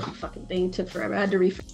fucking thing took forever. I had to refresh.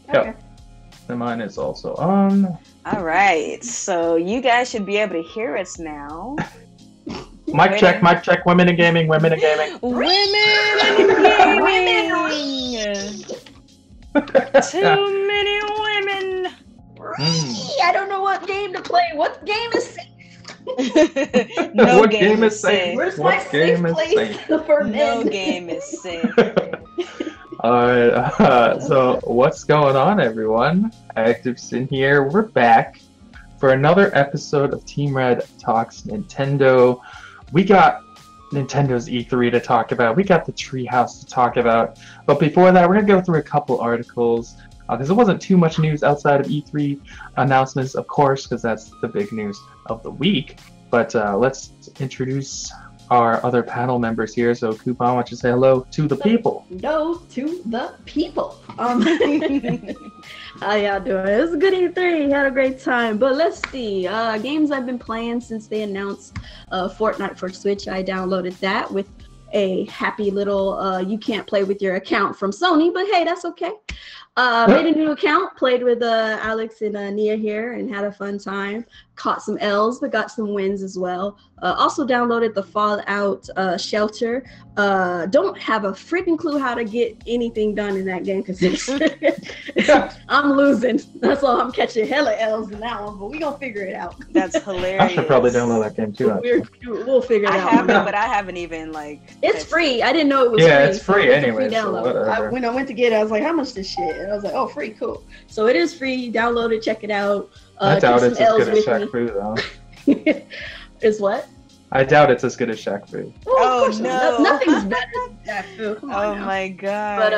Okay. Yep. And mine is also on. All right. So you guys should be able to hear us now. Mic check, mic check. Women in gaming, women in gaming. Women in gaming. Too many women. I don't know what game to play. What game is safe? No what game is safe. Where's my safe place for men? No game is safe. Alright, so what's going on, everyone? Actives in here. We're back for another episode of Team Red Talks Nintendo. We got Nintendo's E3 to talk about. We got the Treehouse to talk about. But before that, we're going to go through a couple articles because there wasn't too much news outside of E3 announcements, of course, because that's the big news of the week. But let's introduce our other panel members here. So, Coupon, why don't you say hello to the people? Hello to the people. How y'all doing? It was a good E3. Had a great time. But let's see. Games I've been playing since they announced Fortnite for Switch. I downloaded that with a happy little you can't play with your account from Sony, but hey, that's okay. Made a new account, played with Alex and Nia here, and had a fun time. Caught some L's, but got some wins as well. Also downloaded the Fallout Shelter. Don't have a freaking clue how to get anything done in that game because I'm losing. That's all. I'm catching hella L's in that one, but we gonna figure it out. That's hilarious. I should probably download that game too. We'll figure it out. I haven't, but I haven't even It's free. I didn't know it was free. Yeah, it's free so anyway. When I went to get it, I was like, "How much this shit?" And I was like, "Oh, free, cool." So it is free. Download it, check it out. I doubt it's as good as Shaq Fu though. Is what? I doubt it's as good as Shaq Fu. Oh no! Nothing's better than Shaq Fu. Oh my god!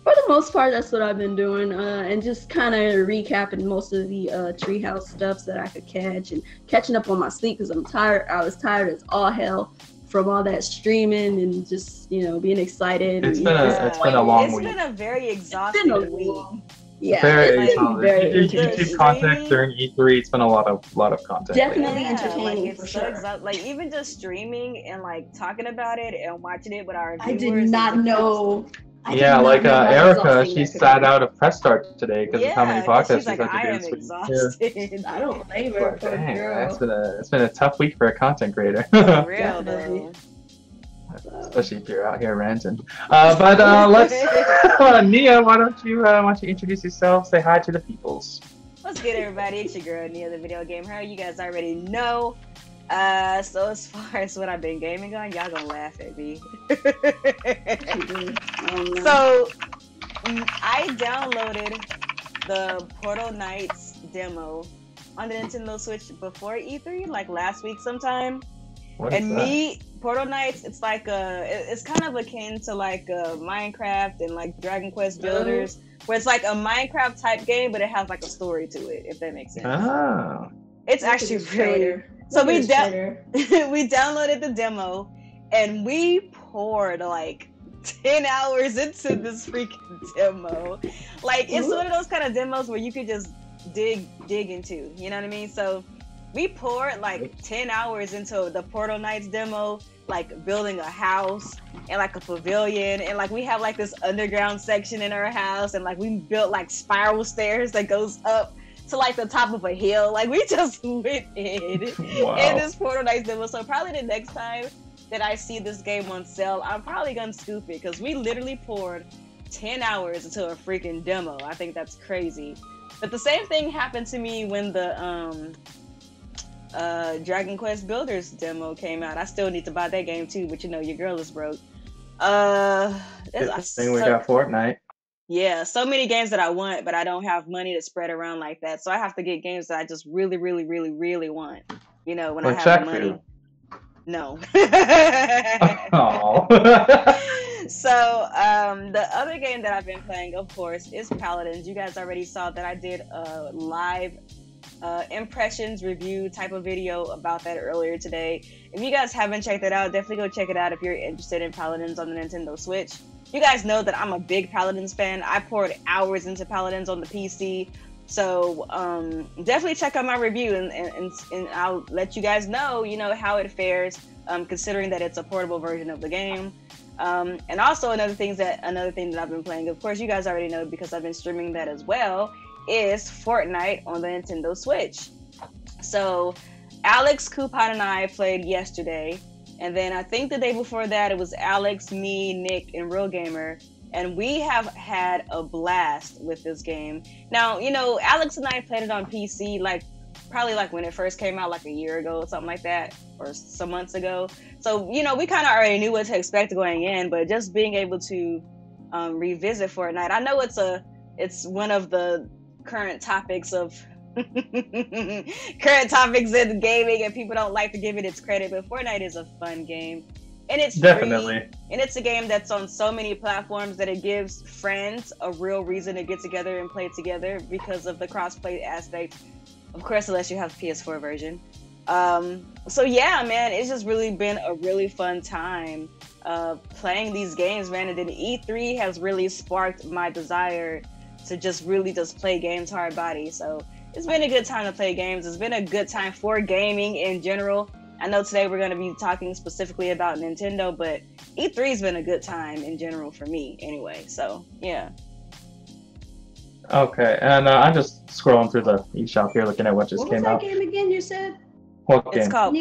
But for the most part, that's what I've been doing, and just kind of recapping most of the treehouse stuffs that I could catch, and catching up on my sleep because I'm tired. I was tired as all hell from all that streaming and just being excited. It's been a long week. It's been a very exhausting week. Yeah, very YouTube content during E3. It's been a lot of content. Definitely entertaining for sure. Like even just streaming and like talking about it and watching it with our viewers. I did not know. Erica, she sat out of press start today because of how many podcasts she's like, had to do. I am exhausted. Yeah. I don't blame her. It's been a tough week for a content creator. For real though. Especially if you're out here ranting. But let's Nia, why don't you introduce yourself? Say hi to the peoples. What's good, everybody? It's your girl Nia, the video gamer. You guys already know. So as far as what I've been gaming on, y'all gonna laugh at me. So I downloaded the Portal Knights demo on the Nintendo Switch before E3, like last week sometime. Portal Knights, it's like it's kind of akin to like Minecraft and like Dragon Quest Builders, where it's like a Minecraft type game, but it has like a story to it, if that makes sense. Oh. It's actually really. So we downloaded the demo, and we poured like 10 hours into this freaking demo. Like it's one of those kind of demos where you could just dig into. You know what I mean? So we poured like 10 hours into the Portal Knights demo, like building a house and like a pavilion, and like we have like this underground section in our house, and like we built like spiral stairs that goes up to like the top of a hill. Like we just went in this Portal Knights demo. So probably the next time that I see this game on sale, I'm probably gonna scoop it because we literally poured 10 hours into a freaking demo. I think that's crazy. But the same thing happened to me when the Dragon Quest Builders demo came out. I still need to buy that game too, but your girl is broke. We got Fortnite. Yeah, so many games that I want, but I don't have money to spread around like that. So I have to get games that I just really, really, really, really want. When I have the money. No. So the other game that I've been playing, of course, is Paladins. You guys already saw that I did a live impressions review type of video about that earlier today. If you guys haven't checked it out, definitely go check it out if you're interested in Paladins on the Nintendo Switch. You guys know that I'm a big Paladins fan. I poured hours into Paladins on the PC. So definitely check out my review, and I'll let you guys know, how it fares, considering that it's a portable version of the game. And also another thing that I've been playing, of course, you guys already know because I've been streaming that as well, is Fortnite on the Nintendo Switch. So Alex, Coupon, and I played yesterday. And then I think the day before that, it was Alex, me, Nick, and Real Gamer. And we have had a blast with this game. Now, Alex and I played it on PC, probably when it first came out, a year ago or something like that, or some months ago. So, we kind of already knew what to expect going in, but just being able to revisit Fortnite. I know it's one of the current topics in gaming, and people don't like to give it its credit, but Fortnite is a fun game, and it's definitely free, and it's a game that's on so many platforms that it gives friends a real reason to get together and play together because of the cross-play aspect, of course, unless you have the PS4 version. So yeah, man, it's just really been a really fun time playing these games, man. And then E3 has really sparked my desire to just play games hard body. So it's been a good time to play games. It's been a good time for gaming in general. I know today we're going to be talking specifically about Nintendo, but E3's been a good time in general for me anyway. So, yeah. Okay, and I'm just scrolling through the eShop here, looking at what just came out. What was that game again you said? What game? It's called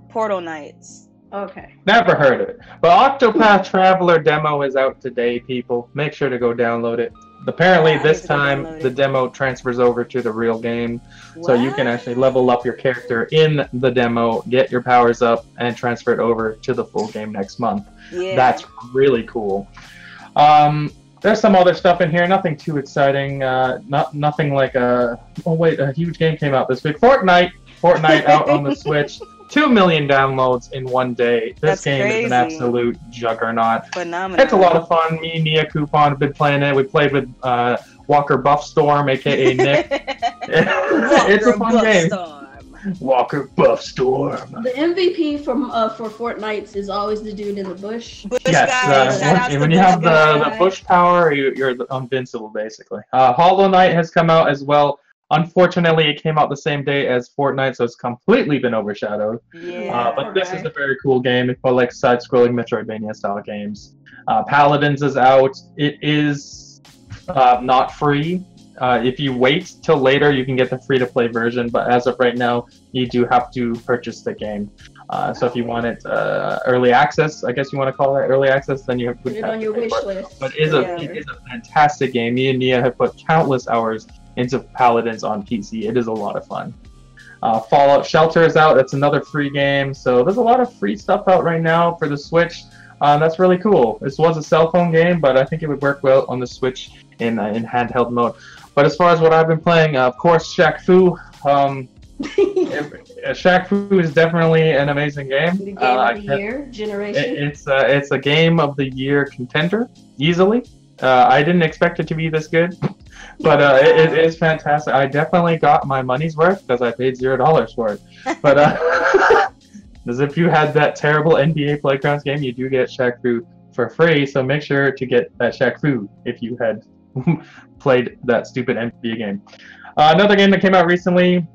Portal Knights. Okay. Never heard of it. But Octopath Traveler demo is out today, people. Make sure to go download it. Apparently, this time the demo transfers over to the real game, so you can actually level up your character in the demo, get your powers up, and transfer it over to the full game next month. Yeah. That's really cool. There's some other stuff in here, nothing too exciting. Nothing like a huge game came out this week. Fortnite out on the Switch. 2 million downloads in one day. This game is an absolute juggernaut. Phenomenal. It's a lot of fun. Me and Nia Coupon have been playing it. We played with Walker Buffstorm, aka Nick. It's a fun game. Walker Buffstorm. The MVP for Fortnite is always the dude in the bush. Yes, when you have the bush power, you're invincible, basically. Hollow Knight has come out as well. Unfortunately, it came out the same day as Fortnite, so it's completely been overshadowed. Yeah, but this is a very cool game for like side-scrolling Metroidvania style games. Paladins is out. It is not free. If you wait till later, you can get the free-to-play version, but as of right now, you do have to purchase the game. So if you want it early access, I guess you want to call it early access, then you have to put it on your wish list. But it is a fantastic game. Me and Nia have put countless hours into Paladins on PC. It is a lot of fun. Fallout Shelter is out. It's another free game. So there's a lot of free stuff out right now for the Switch. That's really cool. This was a cell phone game, but I think it would work well on the Switch in handheld mode. But as far as what I've been playing, of course, Shaq Fu. Shaq Fu is definitely an amazing game. The game of the year, generation. It's a game of the year contender, easily. I didn't expect it to be this good. But it is fantastic. I definitely got my money's worth because I paid $0 for it. But as if you had that terrible NBA Playgrounds game, you do get Shaq Fu for free. So make sure to get that Shaq Fu if you had played that stupid NBA game. Another game that came out recently,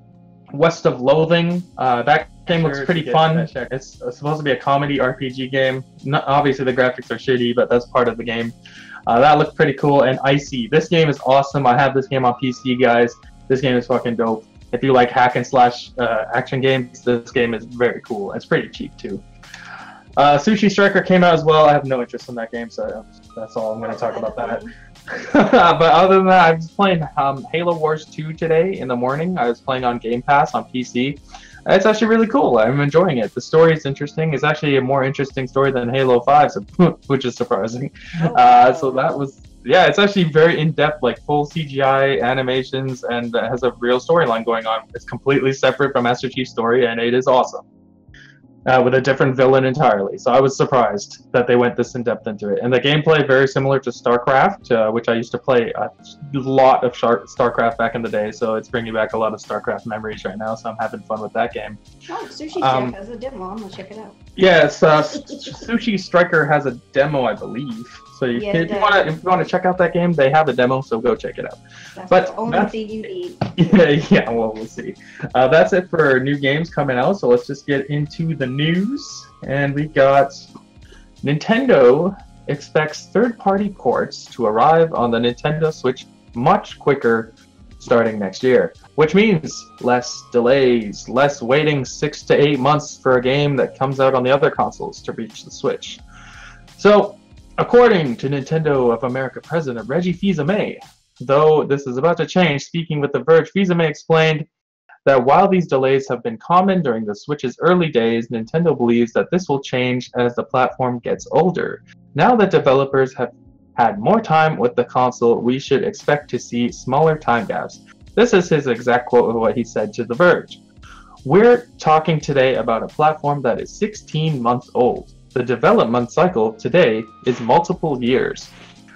West of Loathing. That game looks pretty fun. It's supposed to be a comedy RPG game. Obviously, the graphics are shitty, but that's part of the game. That looked pretty cool. And Icy. This game is awesome. I have this game on PC, guys. This game is fucking dope. If you like hack and slash action games, this game is very cool. It's pretty cheap, too. Sushi Striker came out as well. I have no interest in that game, so that's all I'm going to talk about that. But other than that, I was playing Halo Wars 2 today in the morning. I was playing on Game Pass on PC. It's actually really cool. I'm enjoying it. The story is interesting. It's actually a more interesting story than Halo 5, which is surprising. So that was, it's actually very in-depth, like full CGI animations, and has a real storyline going on. It's completely separate from Master Chief's story, and it is awesome. With a different villain entirely. So I was surprised that they went this in-depth into it. And the gameplay very similar to StarCraft, which I used to play a lot of StarCraft back in the day, so it's bringing back a lot of StarCraft memories right now, so I'm having fun with that game. Oh, Sushi Chef has a demo. I'm going to check it out. Yes, Sushi Striker has a demo, I believe. So if you want to check out that game, they have a demo, so go check it out. That's the only thing you need. Yeah, well, we'll see. That's it for new games coming out, so let's just get into the news. And we got Nintendo expects third-party ports to arrive on the Nintendo Switch much quicker starting next year, which means less delays, less waiting 6 to 8 months for a game that comes out on the other consoles to reach the Switch. So, according to Nintendo of America President Reggie Fils-Aimé, though this is about to change, speaking with The Verge, Fils-Aimé explained that while these delays have been common during the Switch's early days, Nintendo believes that this will change as the platform gets older. Now that developers have had more time with the console, we should expect to see smaller time gaps. This is his exact quote of what he said to The Verge. We're talking today about a platform that is 16 months old. The development cycle today is multiple years.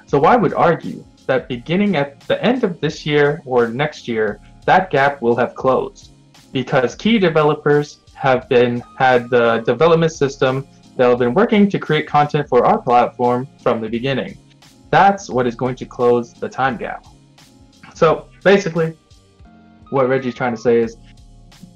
So I would argue that beginning at the end of this year or next year, that gap will have closed, because key developers had the development system that have been working to create content for our platform from the beginning. That's what is going to close the time gap. So basically, what Reggie's trying to say is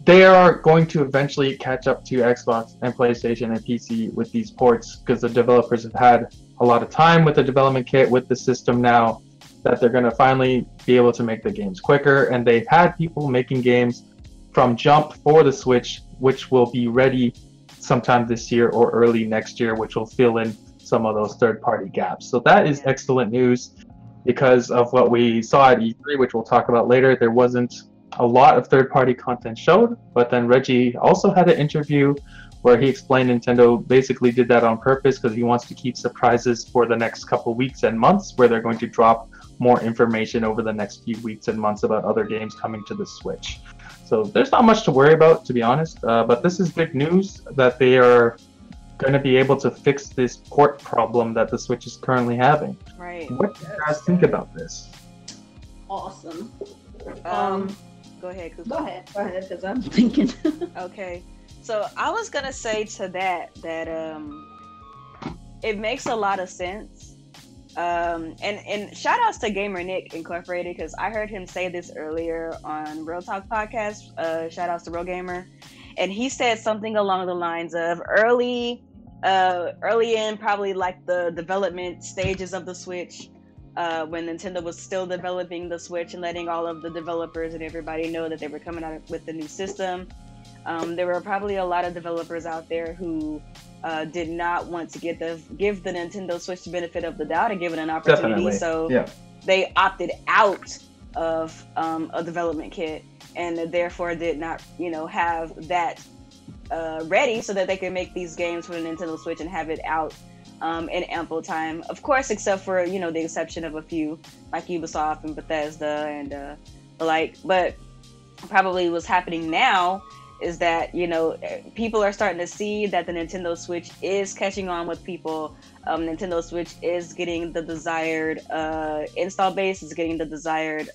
they are going to eventually catch up to Xbox and PlayStation and PC with these ports, because the developers have had a lot of time with the development kit, with the system now, that they're going to finally be able to make the games quicker. And they've had people making games from jump for the Switch, which will be ready sometime this year or early next year, which will fill in some of those third-party gaps. So that is excellent news, because of what we saw at E3, which we'll talk about later. There wasn't a lot of third-party content showed, but then Reggie also had an interview where he explained Nintendo basically did that on purpose because he wants to keep surprises for the next couple weeks and months, where they're going to drop more information over the next few weeks and months about other games coming to the Switch. So there's not much to worry about, to be honest, but this is big news that they are going to be able to fix this port problem that the Switch is currently having. Right. What do you guys think about this? Awesome. Go ahead, Kuko. Go ahead, because I'm thinking. Okay. So I was going to say to that it makes a lot of sense. And shout outs to Gamer Nick Incorporated, because I heard him say this earlier on Real Talk Podcast. Shout outs to Real Gamer. And he said something along the lines of early in probably like the development stages of the Switch, when Nintendo was still developing the Switch and letting all of the developers and everybody know that they were coming out with the new system. There were probably a lot of developers out there who did not want to give the Nintendo Switch the benefit of the doubt and give it an opportunity. Definitely. So they opted out of a development kit, and therefore did not, have that ready so that they could make these games for the Nintendo Switch and have it out in ample time. Of course, except for, the exception of a few like Ubisoft and Bethesda and the like. But probably what's happening now is that, people are starting to see that the Nintendo Switch is catching on with people. Nintendo Switch is getting the desired install base, is getting the desired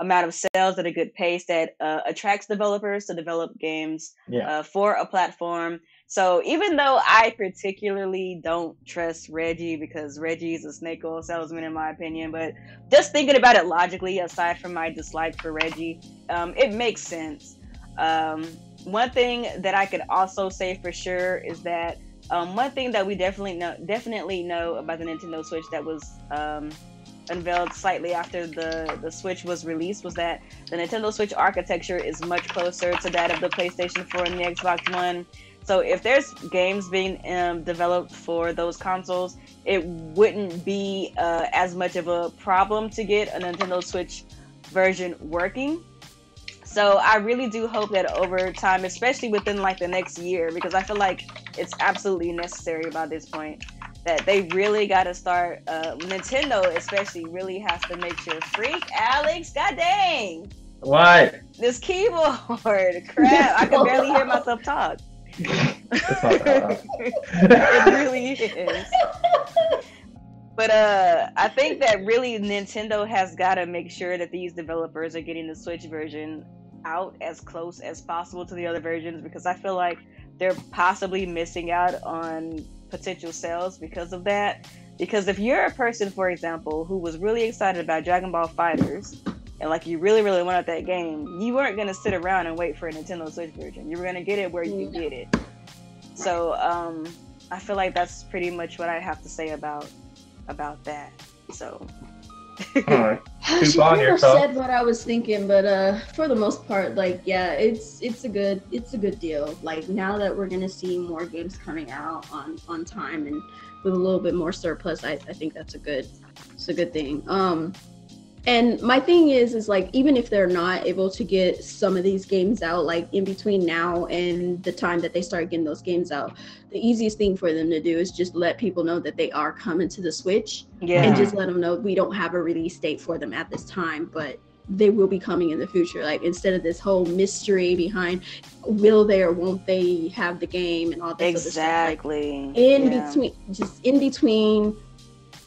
amount of sales at a good pace that attracts developers to develop games for a platform. So even though I particularly don't trust Reggie, because Reggie is a snake oil salesman in my opinion, but just thinking about it logically, aside from my dislike for Reggie, it makes sense. One thing that I could also say for sure is that one thing that we definitely know about the Nintendo Switch that was unveiled slightly after the Switch was released was that the Nintendo Switch architecture is much closer to that of the PlayStation 4 and the Xbox One. So if there's games being developed for those consoles, it wouldn't be as much of a problem to get a Nintendo Switch version working. So I really do hope that over time, especially within like the next year, because I feel like it's absolutely necessary by this point, that they really got to start, Nintendo especially really has to make sure. Freak, Alex, god dang. What? This keyboard, crap, I can barely hear myself talk. It really is. But I think that really Nintendo has got to make sure that these developers are getting the Switch version out as close as possible to the other versions, because I feel like they're possibly missing out on potential sales because of that. Because if you're a person, for example, who was really excited about Dragon Ball FighterZ, and like you really, really wanted that game, you weren't going to sit around and wait for a Nintendo Switch version. You were going to get it where you could get it. So I feel like that's pretty much what I have to say about that. So all right. She pretty much said what I was thinking, but for the most part, like, yeah, it's a good deal. Like, now that we're gonna see more games coming out on time and with a little bit more surplus, I think that's a good thing. And my thing is like, even if they're not able to get some of these games out, like in between now and the time that they start getting those games out, the easiest thing for them to do is just let people know that they are coming to the Switch, and just let them know we don't have a release date for them at this time, but they will be coming in the future. Like, instead of this whole mystery behind will they or won't they have the game and all this exactly other stuff. In between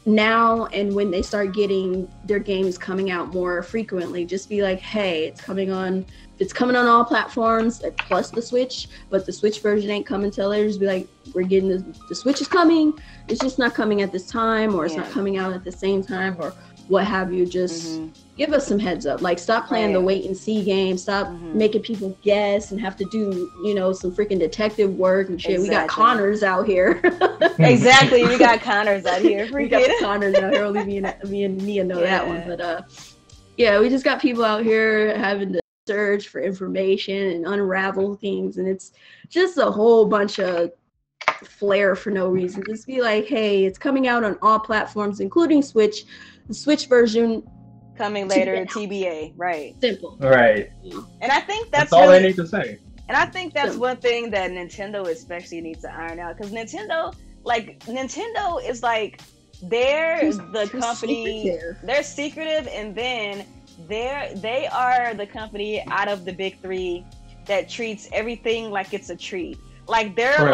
now and when they start getting their games coming out more frequently, just be like, hey, it's coming on all platforms plus the Switch, but the Switch version ain't coming till later. Just be like, we're getting the Switch is coming, it's just not coming at this time, or it's not coming out at the same time, or what have you, just give us some heads up. Like, stop playing the wait and see game. Stop making people guess and have to do, you know, some freaking detective work and shit. We got Connors out here. Exactly, we got Connors out here. We got the Connors out here. Only me and Nia know that one. But yeah, we just got people out here having to search for information and unravel things, and it's just a whole bunch of flair for no reason. Just be like, hey, it's coming out on all platforms, including Switch. The Switch version coming later, TBA, right? Simple, right? And I think that's all really, they need to say. And I think that's one thing that Nintendo especially needs to iron out, because Nintendo is like, they're the company. They're secretive, and then they are the company out of the big three that treats everything like it's a treat. Like they're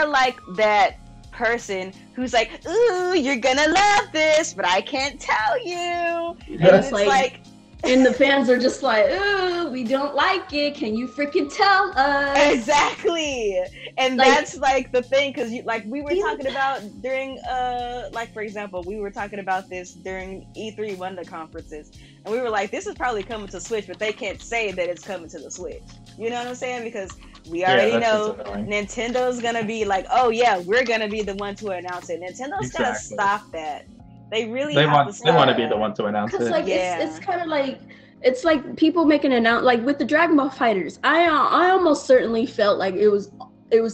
like that person who's like, ooh, you're gonna love this, but I can't tell you. And it's like and the fans are just like, ooh, we don't like it. Can you freaking tell us? Exactly. And like, that's like the thing, because like we were talking about during like, for example, we were talking about this during E3 Wonder conferences, and we were like, this is probably coming to Switch, but they can't say that it's coming to the Switch. You know what I'm saying? Because we already know Nintendo's gonna be like, oh yeah, we're gonna be the one to announce it. Nintendo's gotta stop that. They really want to be the one to announce it. Like, it's kind of like, it's like people making an announcement, like with the Dragon Ball Fighters. I almost certainly felt like it was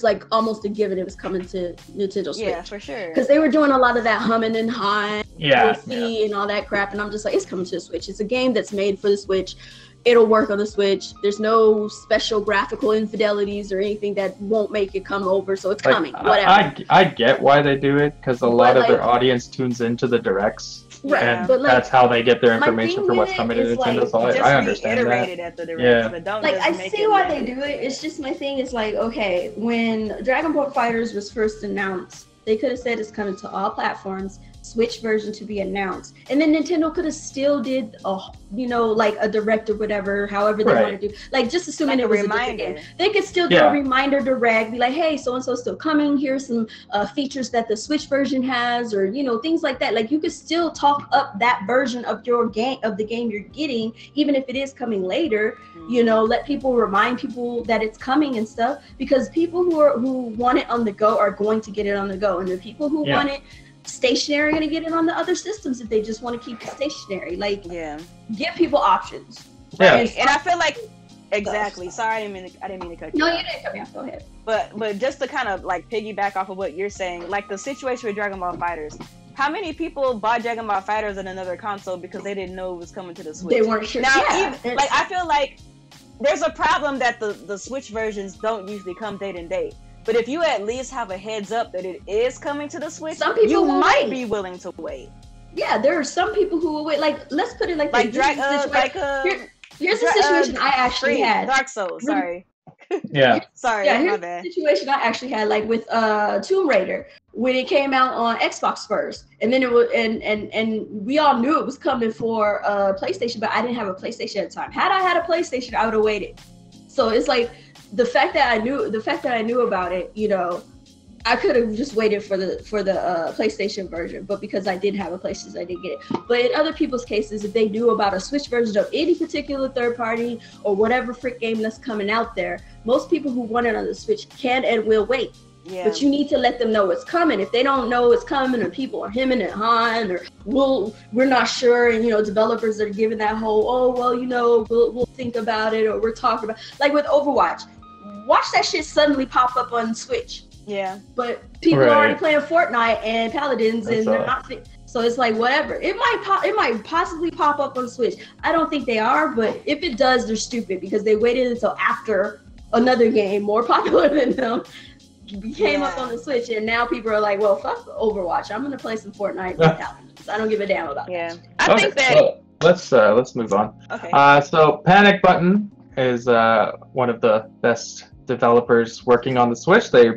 like almost a given it was coming to Nintendo Switch. Yeah, for sure. Because they were doing a lot of that humming and hawing, and all that crap, and I'm just like, it's coming to the Switch. It's a game that's made for the Switch. It'll work on the Switch. There's no special graphical infidelities or anything that won't make it come over, so it's coming. Whatever. I get why they do it, because a lot of their audience tunes into the directs. Right, and but like, that's how they get their information for what's coming to Nintendo. Like, so I understand that. At the directs, but don't like, just I make see it why they do it. It's just, my thing is like, okay, when Dragon Ball Fighters was first announced, they could have said it's coming to all platforms, Switch version to be announced, and then Nintendo could have still did a, you know, like a direct or whatever, however they want to do, like, just assuming like it was a different game. They could still do a reminder direct, be like, hey, so and so still coming, here's some features that the Switch version has, or, you know, things like that. Like, you could still talk up that version of your game, of the game you're getting, even if it is coming later. You know, let people, remind people that it's coming and stuff, because people who want it on the go are going to get it on the go, and the people who want it stationary are going to get it on the other systems if they just want to keep it stationary. Like, give people options. Right? And I feel like, sorry, I didn't mean to cut you off. No, you didn't cut me off. Go ahead. But just to kind of like piggyback off of what you're saying, like the situation with Dragon Ball Fighters, how many people bought Dragon Ball Fighters on another console because they didn't know it was coming to the Switch? They weren't sure. Now, like, I feel like there's a problem that the Switch versions don't usually come date and date. But if you at least have a heads up that it is coming to the Switch, some people might be willing to wait. Yeah, there are some people who will wait. Like, let's put it like this. Here's the situation I actually had. Dark Souls, sorry. Sorry, my bad. The situation I actually had, like with Tomb Raider, when it came out on Xbox first, and then it was, and we all knew it was coming for PlayStation, but I didn't have a PlayStation at the time. Had I had a PlayStation, I would have waited. So it's like, the fact that I knew about it, you know, I could have just waited for the PlayStation version, but because I didn't have a PlayStation, I didn't get it. But in other people's cases, if they knew about a Switch version of any particular third party or whatever frick game that's coming out there, most people who want it on the Switch can and will wait. Yeah. But you need to let them know it's coming. If they don't know it's coming, or people are hemming and hawing, or we're not sure, and, you know, developers are giving that whole, oh, well, you know, we'll think about it, or we're talking about, like with Overwatch. Watch that shit suddenly pop up on Switch. Yeah. But people are already playing Fortnite and Paladins, and they're not. So it's like, whatever. It might possibly pop up on Switch. I don't think they are, but if it does, they're stupid, because they waited until after another game more popular than them came up on the Switch, and now people are like, well, fuck Overwatch. I'm gonna play some Fortnite with Paladins. I don't give a damn about that. I think that. Well, let's move on. Okay. So Panic Button is one of the best developers working on the Switch. They're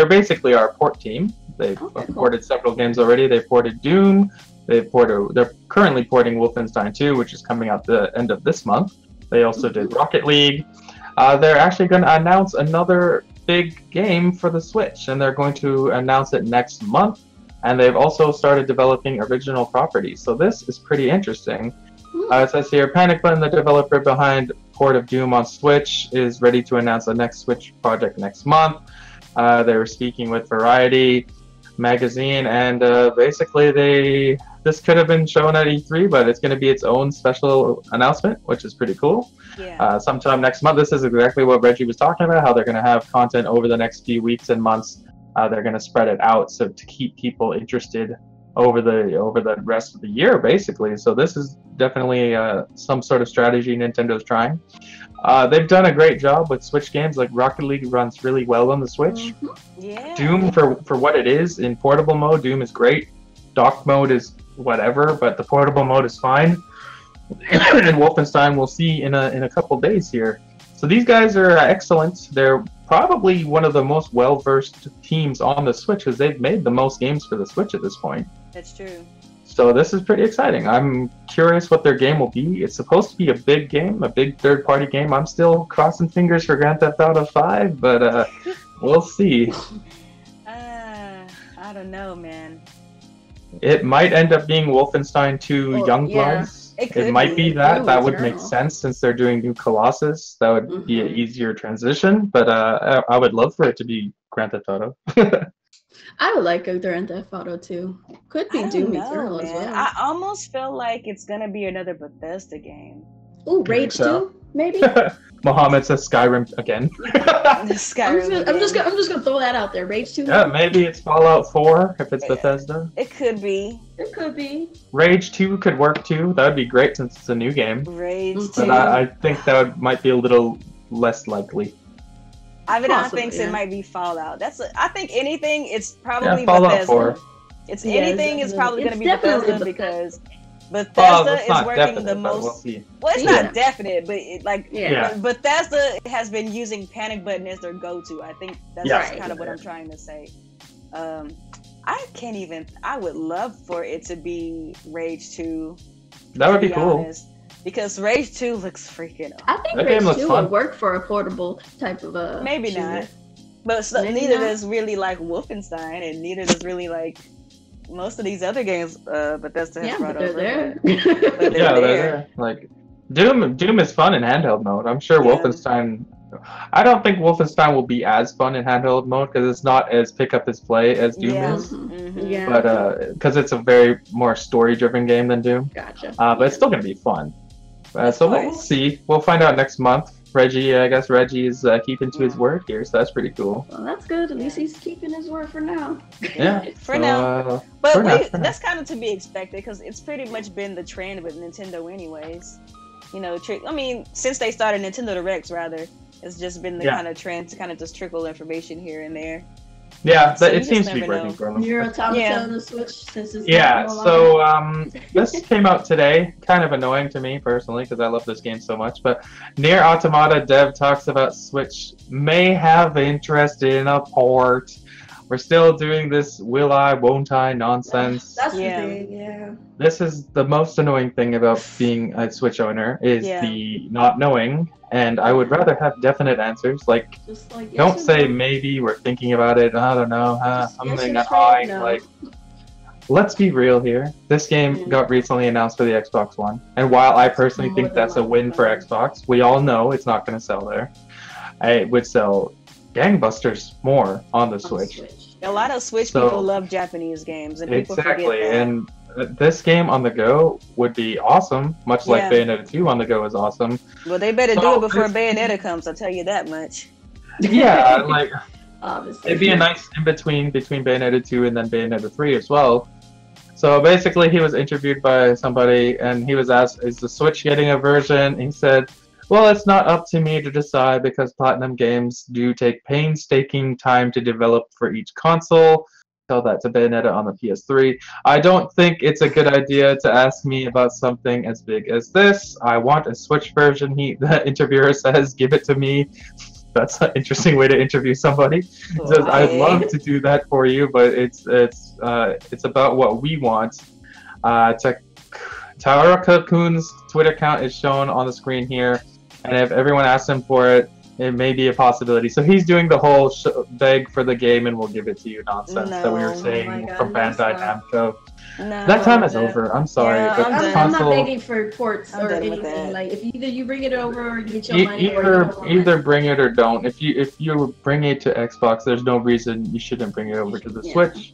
basically our port team. They've ported several games already. They ported Doom. They're currently porting Wolfenstein 2, which is coming out the end of this month. They also did Rocket League. They're actually going to announce another big game for the Switch, and they're going to announce it next month. and they've also started developing original properties. So this is pretty interesting. It says here, Panic Button, the developer behind Port of Doom on Switch, is ready to announce the next Switch project next month. They were speaking with Variety magazine, and basically this could have been shown at E3, but it's going to be its own special announcement, which is pretty cool. Yeah. Sometime next month. This is exactly what Reggie was talking about, how they're going to have content over the next few weeks and months. They're going to spread it out so to keep people interested over the rest of the year, basically. So this is definitely some sort of strategy Nintendo's trying. They've done a great job with Switch games. Like Rocket League runs really well on the Switch. Yeah. Doom, for what it is, in portable mode, Doom is great. Dock mode is whatever, but the portable mode is fine. And Wolfenstein we'll see in a couple days here. So these guys are excellent. They're probably one of the most well-versed teams on the Switch, because they've made the most games for the Switch at this point. That's true. So this is pretty exciting. I'm curious what their game will be. It's supposed to be a big game, a big third-party game. I'm still crossing fingers for Grand Theft Auto 5, but we'll see. I don't know, man. It might end up being Wolfenstein 2 Youngbloods. It might be that. That would make sense since they're doing New Colossus. That would be an easier transition, but I would love for it to be Grand Theft Auto. I would like a Grand Theft Auto 2. Could be Doom Eternal as well. I almost feel like it's gonna be another Bethesda game. Ooh, Rage 2, maybe? Mohammed says Skyrim again. Skyrim I'm just gonna throw that out there. Rage 2. Yeah, maybe it's Fallout 4 if it's Bethesda. It could be. It could be. Rage 2 could work too. That would be great since it's a new game. Rage 2. But I think that might be a little less likely. I think it might be Fallout. I think anything, it's probably Fallout Bethesda. 4. It's anything is probably going to be definitely Bethesda because Bethesda is working the most. We'll see. Well, it's not definite, but Yeah. Bethesda has been using Panic Button as their go-to. I think that's kind of what I'm trying to say. I would love for it to be Rage 2. That would be cool. Honest, because Rage 2 looks freaking awesome. I think Rage 2 would work for a portable type of maybe shooter. not. But neither does really like Wolfenstein, and neither does really like most of these other games Bethesda has brought over. There. But they're there. Like Doom is fun in handheld mode. I'm sure Wolfenstein. I don't think Wolfenstein will be as fun in handheld mode because it's not as pick up as play as Doom is. Yeah. But because it's a very more story-driven game than Doom. Gotcha. But it's still gonna be fun. So we'll see. We'll find out next month. I guess Reggie is keeping to his word here, so that's pretty cool. Well, that's good. At least he's keeping his word for now. Yeah, for now. But that's kind of to be expected because it's pretty much been the trend with Nintendo, anyways. You know, since they started Nintendo Directs, rather, it's just been the kind of trend to kind of just trickle information here and there. Yeah, so it seems to be working for them. Nier Automata on the Switch since it's this came out today. Kind of annoying to me personally because I love this game so much. But Nier Automata dev talks about Switch may have interest in a port. We're still doing this will I, won't I nonsense. That's the thing, This is the most annoying thing about being a Switch owner is the not knowing. And I would rather have definite answers. Like don't say maybe, we're thinking about it, I don't know, something like let's be real here. This game got recently announced for the Xbox One. And while I personally think that's a win for Xbox, we all know it's not gonna sell there. It would sell gangbusters more on the Switch. A lot of Switch people love Japanese games, and people forget that. And this game on the go would be awesome, much like Bayonetta 2 on the go is awesome. Well, they better do it before Bayonetta comes, I'll tell you that much. Yeah, like obviously. It'd be a nice in-between between Bayonetta 2 and then Bayonetta 3 as well. So basically he was interviewed by somebody and he was asked, is the Switch getting a version? He said, well, it's not up to me to decide because Platinum Games do take painstaking time to develop for each console. Tell that to Bayonetta on the PS3. I don't think it's a good idea to ask me about something as big as this. I want a Switch version, the interviewer says. Give it to me. That's an interesting way to interview somebody. He says, I'd love to do that for you, but it's about what we want. Taura Kun's Twitter account is shown on the screen here. And if everyone asks him for it, It may be a possibility. So he's doing the whole beg for the game and we'll give it to you nonsense that we were saying from Bandai Namco. No, that time is over. I'm sorry. Yeah, but I'm not begging for ports or anything. Like, if either you bring it over or you get your money. Either bring it or don't. If you bring it to Xbox, there's no reason you shouldn't bring it over to the Switch.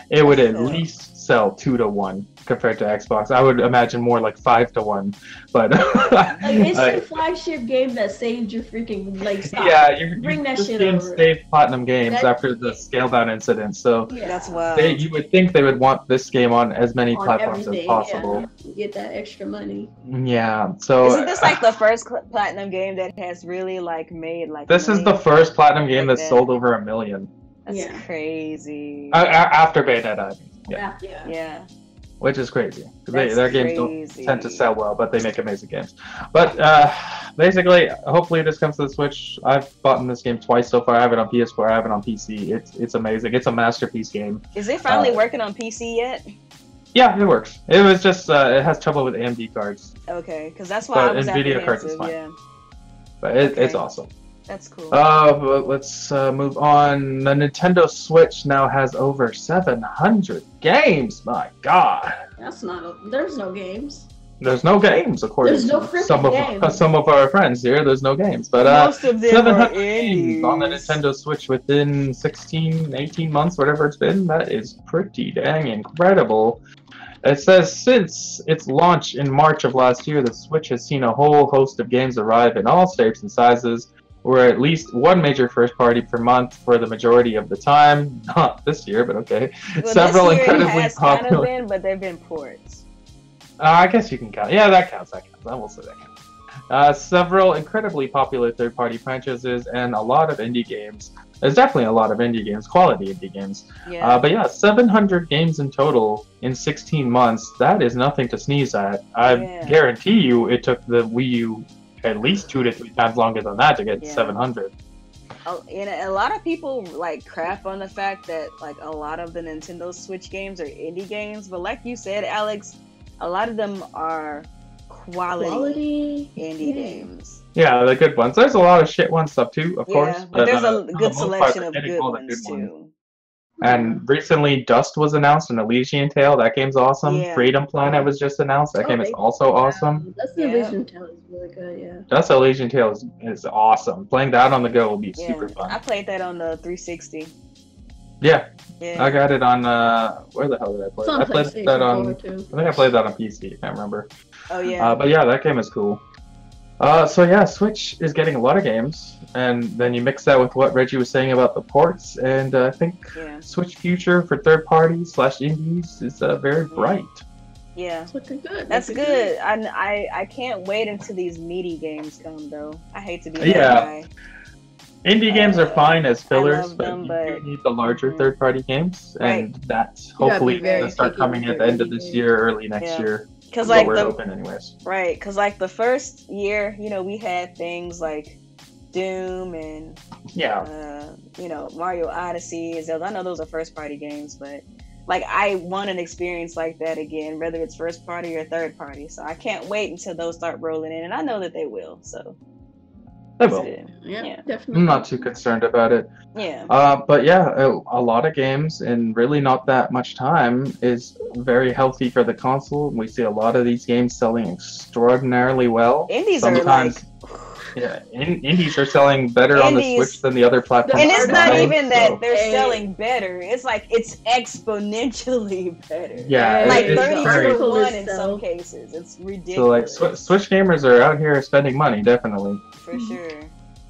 It would at least sell 2-to-1 compared to Xbox. I would imagine more like 5-to-1. But like, it's a flagship game that saved your freaking stock. Yeah, bring that shit game over. Saved Platinum Games after the scale down incident. So that's wild. You would think they would want this game on as many platforms as possible. Yeah. Get that extra money. Yeah. So isn't this like the first Platinum game that has really made This is the first Platinum game that's sold over 1 million. That's crazy. After Bayonetta, Yeah. Which is crazy. Their games don't tend to sell well, but they make amazing games. But basically, hopefully this comes to the Switch. I've bought this game twice so far. I have it on PS4, I have it on PC. It's amazing. It's a masterpiece game. Is it finally working on PC yet? Yeah, it works. It was just, it has trouble with AMD cards. Okay, because that's why I was NVIDIA cards is fine. Yeah. But it's awesome. That's cool. But let's move on. The Nintendo Switch now has over 700 games. My God. That's not. There's no games. There's no games, according to some of our friends here. There's no games, but most of them 700 games on the Nintendo Switch within 16, 18 months, whatever it's been. That is pretty dang incredible. It says since its launch in March of last year, the Switch has seen a whole host of games arrive in all shapes and sizes, or at least one major first party per month for the majority of the time. Not this year, but okay. Well, Several this year incredibly has popular. Kind of been, but they've been ports. I guess you can count. Yeah, that counts. I will say that counts. Several incredibly popular third-party franchises and a lot of indie games. There's definitely a lot of indie games, quality indie games. Yeah. But yeah, 700 games in total in 16 months. That is nothing to sneeze at. I guarantee you it took the Wii U at least 2 to 3 times longer than that to get 700. And a lot of people crap on the fact that a lot of the Nintendo Switch games are indie games, but like you said, Alex, a lot of them are quality indie games. Yeah, the good ones. There's a lot of shit ones up too, of course. But there's a good selection of good ones too. And recently, Dust was announced in Elysian Tale. That game's awesome. Yeah. Freedom Planet was just announced. That game is also awesome. That's Elysian Tale is really good, yeah. Dust Elysian Tale is awesome. Playing that on the go will be super fun. I played that on the 360. Yeah. I got it on where the hell did I play? I played that on. I think I played that on PC. I can't remember. Oh yeah. But yeah, that game is cool. So yeah, Switch is getting a lot of games, and then you mix that with what Reggie was saying about the ports, and I think Switch future for third parties / indies is very bright. Yeah, it's looking good. That's good. I can't wait until these meaty games come though. I hate to be that guy. Indie games are fine as fillers, but you need the larger third-party games, and that's hopefully going to start coming at the end of this year, early next year. Because we're open anyways. Right, because the first year, we had things like Doom and Mario Odyssey, Zelda. I know those are first-party games, but I want an experience like that again, whether it's first-party or third-party. So I can't wait until those start rolling in, and I know that they will. So. They will. Yeah, definitely. I'm not too concerned about it. Yeah. But yeah, a lot of games in really not that much time is very healthy for the console. We see a lot of these games selling extraordinarily well. Indies sometimes, indies are selling better on the Switch than the other platforms. And it's not even that they're selling better. It's it's exponentially better. Yeah. 30-1 in some cases. It's ridiculous. So Switch gamers are out here spending money, definitely. For sure.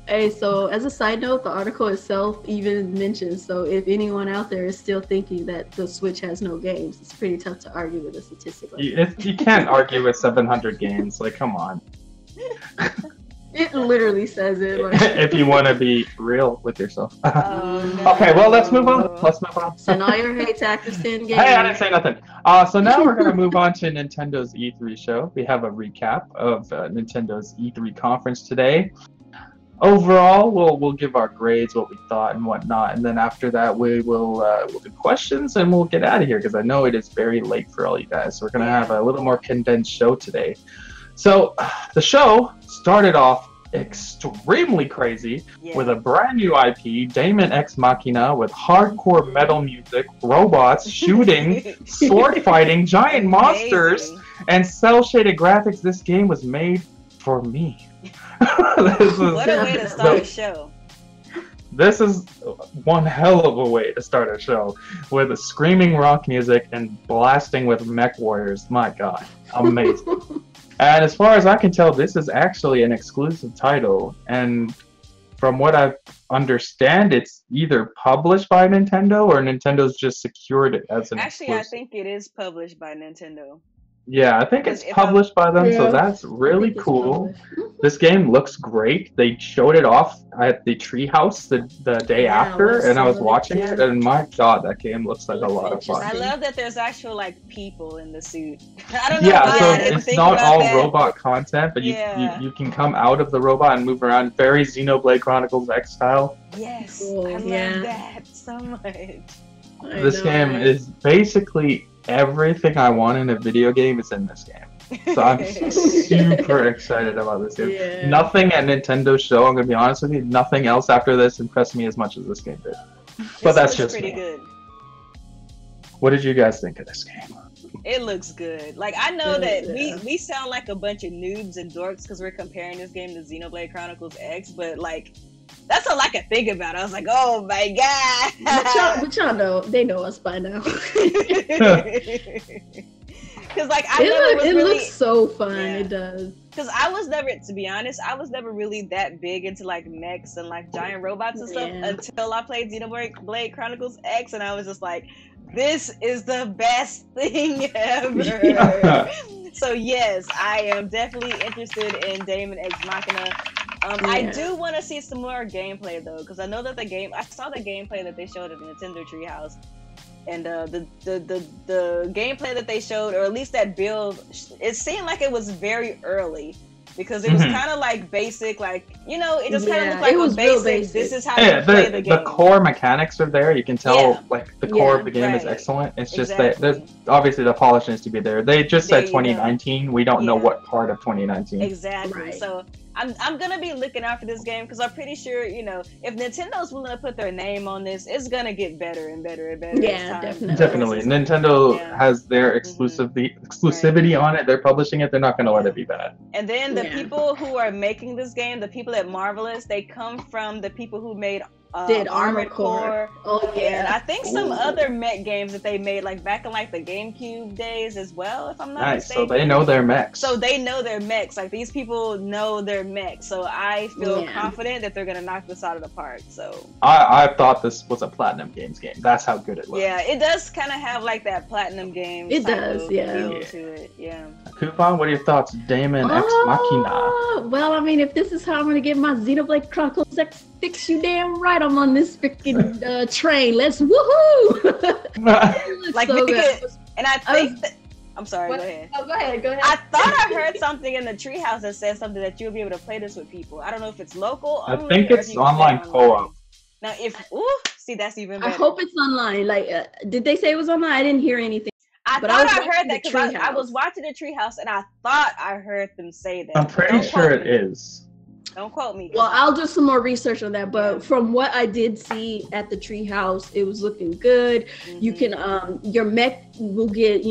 Hey, so as a side note, the article itself even mentions, so if anyone out there is still thinking that the Switch has no games, it's pretty tough to argue with a statistic like that. You can't argue with 700 games. Come on. It literally says it. If you want to be real with yourself. Oh, no. Okay, well, let's move on. So now your hate Active Sin game. Hey, I didn't say nothing. So now we're going to move on to Nintendo's E3 show. We have a recap of Nintendo's E3 conference today. Overall, we'll give our grades, what we thought and whatnot, and then after that we'll do questions and we'll get out of here because I know it is very late for all you guys. So we're going to have a little more condensed show today. So the show started off extremely crazy Yeah. with a brand new IP, Daemon Ex Machina, with hardcore metal music, robots, shooting, sword fighting, giant monsters, Amazing. and cel-shaded graphics. This game was made for me. What a way to start a show. This is one hell of a way to start a show with screaming rock music and blasting with mech warriors. My god, amazing. And as far as I can tell, this is actually an exclusive title. And from what I understand, it's either published by Nintendo or Nintendo's just secured it as an Actually, exclusive. I think it is published by Nintendo. Yeah, I think it's If published by them, so Yeah, that's I really think it's cool. published. This game looks great. They showed it off at the treehouse the day Yeah, after, and I was some of it, watching yeah. it, and my god, that game looks like a Looks lot of fun. I interesting. love that there's actual like people in the suit. I don't know Yeah, why so I didn't it's think not about all that. robot content, but Yeah. you can come out of the robot and move around. Very Xenoblade Chronicles X style. Yes, Cool, I love yeah. that so much. I This know, game right? is basically everything I want in a video game is in this game. So I'm super excited about this game. Yeah. Nothing at Nintendo's show, I'm gonna be honest with you, nothing else after this impressed me as much as this game did. But that's looks just pretty me. good. What did you guys think of this game? It looks good. Like I know Yeah. that we sound like a bunch of noobs and dorks because we're comparing this game to Xenoblade Chronicles X, but like that's all I could think about. I was like, oh my But y'all know, they know us by now. Because like I never was it really, looks so fun. Yeah. It does. because I was never, to be honest, I was never really that big into like mechs and like giant robots and stuff Yeah. until I played Xenoblade Chronicles X, and I was just like, this is the best thing ever. So yes, I am definitely interested in Daemon Ex Machina. I Yeah. do want to see some more gameplay though, because I know that I saw the gameplay that they showed at the Nintendo Treehouse, and the gameplay that they showed, or at least that build, it seemed like it was very early, because it was Mhm. kind of like basic, like, you know, it just kind of Yeah, looked like it was real basic. This basic. is how Yeah, you play the game. the core mechanics are there. You can tell, Yeah. like, the core Yeah, of the game is right. excellent. It's just that, Exactly. obviously, the polish needs to be there. They just There said you go. 2019. We don't know Yeah. what part of 2019. Exactly. Right. So I'm gonna be looking out for this game, because I'm pretty sure, you know, if Nintendo's willing to put their name on this, it's gonna get better and better and better. Yeah, as time definitely. Definitely. progresses. Nintendo Yeah. has their exclusivity on it. They're publishing it. They're not going to let it be bad. And then the Yeah. people who are making this game, the people at Marvelous, they come from the people who made Did Armored Armored Core. Oh And yeah. I think some Ooh. other mech games that they made, like back in like the GameCube days as well, if I'm not Nice. So mistaken. they know their mechs. So they know their mechs. Like these people know their mechs. So I feel Yeah. confident that they're gonna knock this out of the park. So I thought this was a Platinum Games game. That's how good it was. yeah, it does kind of have like that Platinum game. It type does, of yeah. feel to it. Yeah. Coupon, what are your thoughts? Daemon Ex Machina. Oh, well, I mean, if this is how I'm gonna get my Xenoblade Chronicles X fix, you damn right I'm on this freaking train. Let's woohoo! It looks Like, so make good. it- And I think that, I'm sorry, What? go ahead. Oh, go ahead. Go ahead. I thought I heard something in the treehouse that said something that you'll be able to play this with people. I don't know if it's local. I only, think or if it's you can play online co-op. Now, see, that's even I better. hope it's online. Like, did they say it was online? I didn't hear anything. I but I thought was I watching heard the that because I Treehouse. was watching the treehouse and I thought I heard them say that. I'm pretty Don't sure quote it me. is. Don't quote me. Well, I'll do some more research on that. But Yeah. from what I did see at the treehouse, it was looking good. You Mhm. can, your mech will get,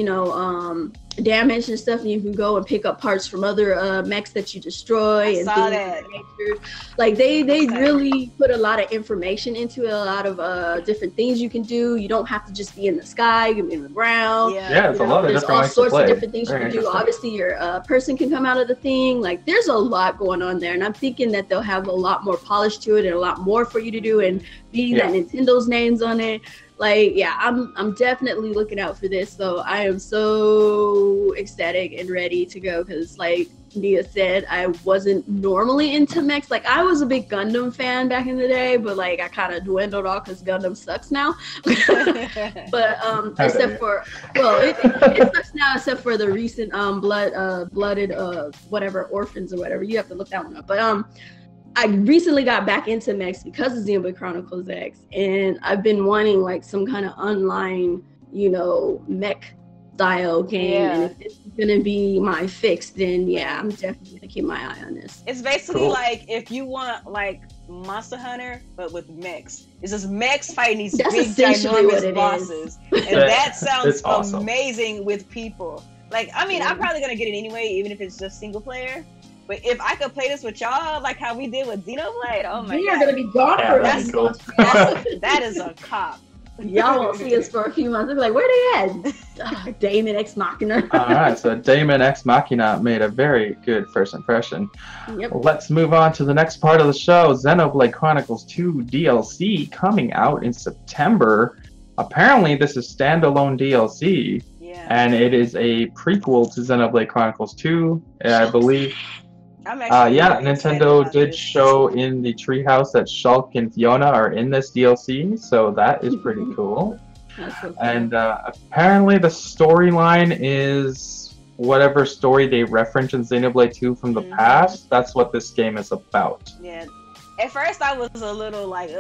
damaged and stuff, and you can go and pick up parts from other mechs that you destroy. I and saw things that. of that nature. Like they Okay. really put a lot of information into it, a lot of different things you can do. You don't have to just be in the sky, you can be in the ground. Yeah, it's a lot of There's different all ways to sorts play. of different things Very you can do. interesting. Obviously, your person can come out of the thing. Like, there's a lot going on there, and I'm thinking that they'll have a lot more polish to it and a lot more for you to do. And being that Nintendo's name's on it, like, yeah, I'm definitely looking out for this. So I am so ecstatic and ready to go, because, like Nia said, I wasn't normally into mechs. Like, I was a big Gundam fan back in the day, but like I kind of dwindled off because Gundam sucks now. But except for, well, it sucks now except for the recent blooded whatever orphans or whatever. You have to look that one up. But I recently got back into mechs because of Xenoblade Chronicles X, and I've been wanting like some kind of online, mech style game. Yeah. And if this is gonna be my fix, then yeah, I'm definitely gonna keep my eye on this. It's basically like if you want like Monster Hunter, but with mechs. It's just mechs fighting these That's big essentially what ginormous it bosses. is. And that sounds It's awesome. amazing with people. Like, I mean, I'm probably gonna get it anyway, even if it's just single player. But if I could play this with y'all, like how we did with Xenoblade, oh my We are god. gonna be gone for that'd be cool. That is a cop. Y'all won't see us for a few months. They'll be like, where they at? Daemon Ex Machina. Alright, so Daemon Ex Machina made a very good first impression. Yep. Let's move on to the next part of the show. Xenoblade Chronicles 2 DLC coming out in September. Apparently this is standalone DLC. Yeah. And it is a prequel to Xenoblade Chronicles 2, I believe. I'm actually Yeah, really excited Nintendo about did this. show in the treehouse that Shulk and Fiona are in this DLC, so that is pretty cool. That's so cool. And apparently the storyline is whatever story they reference in Xenoblade 2 from the past. That's what this game is about. Yeah. At first I was a little like,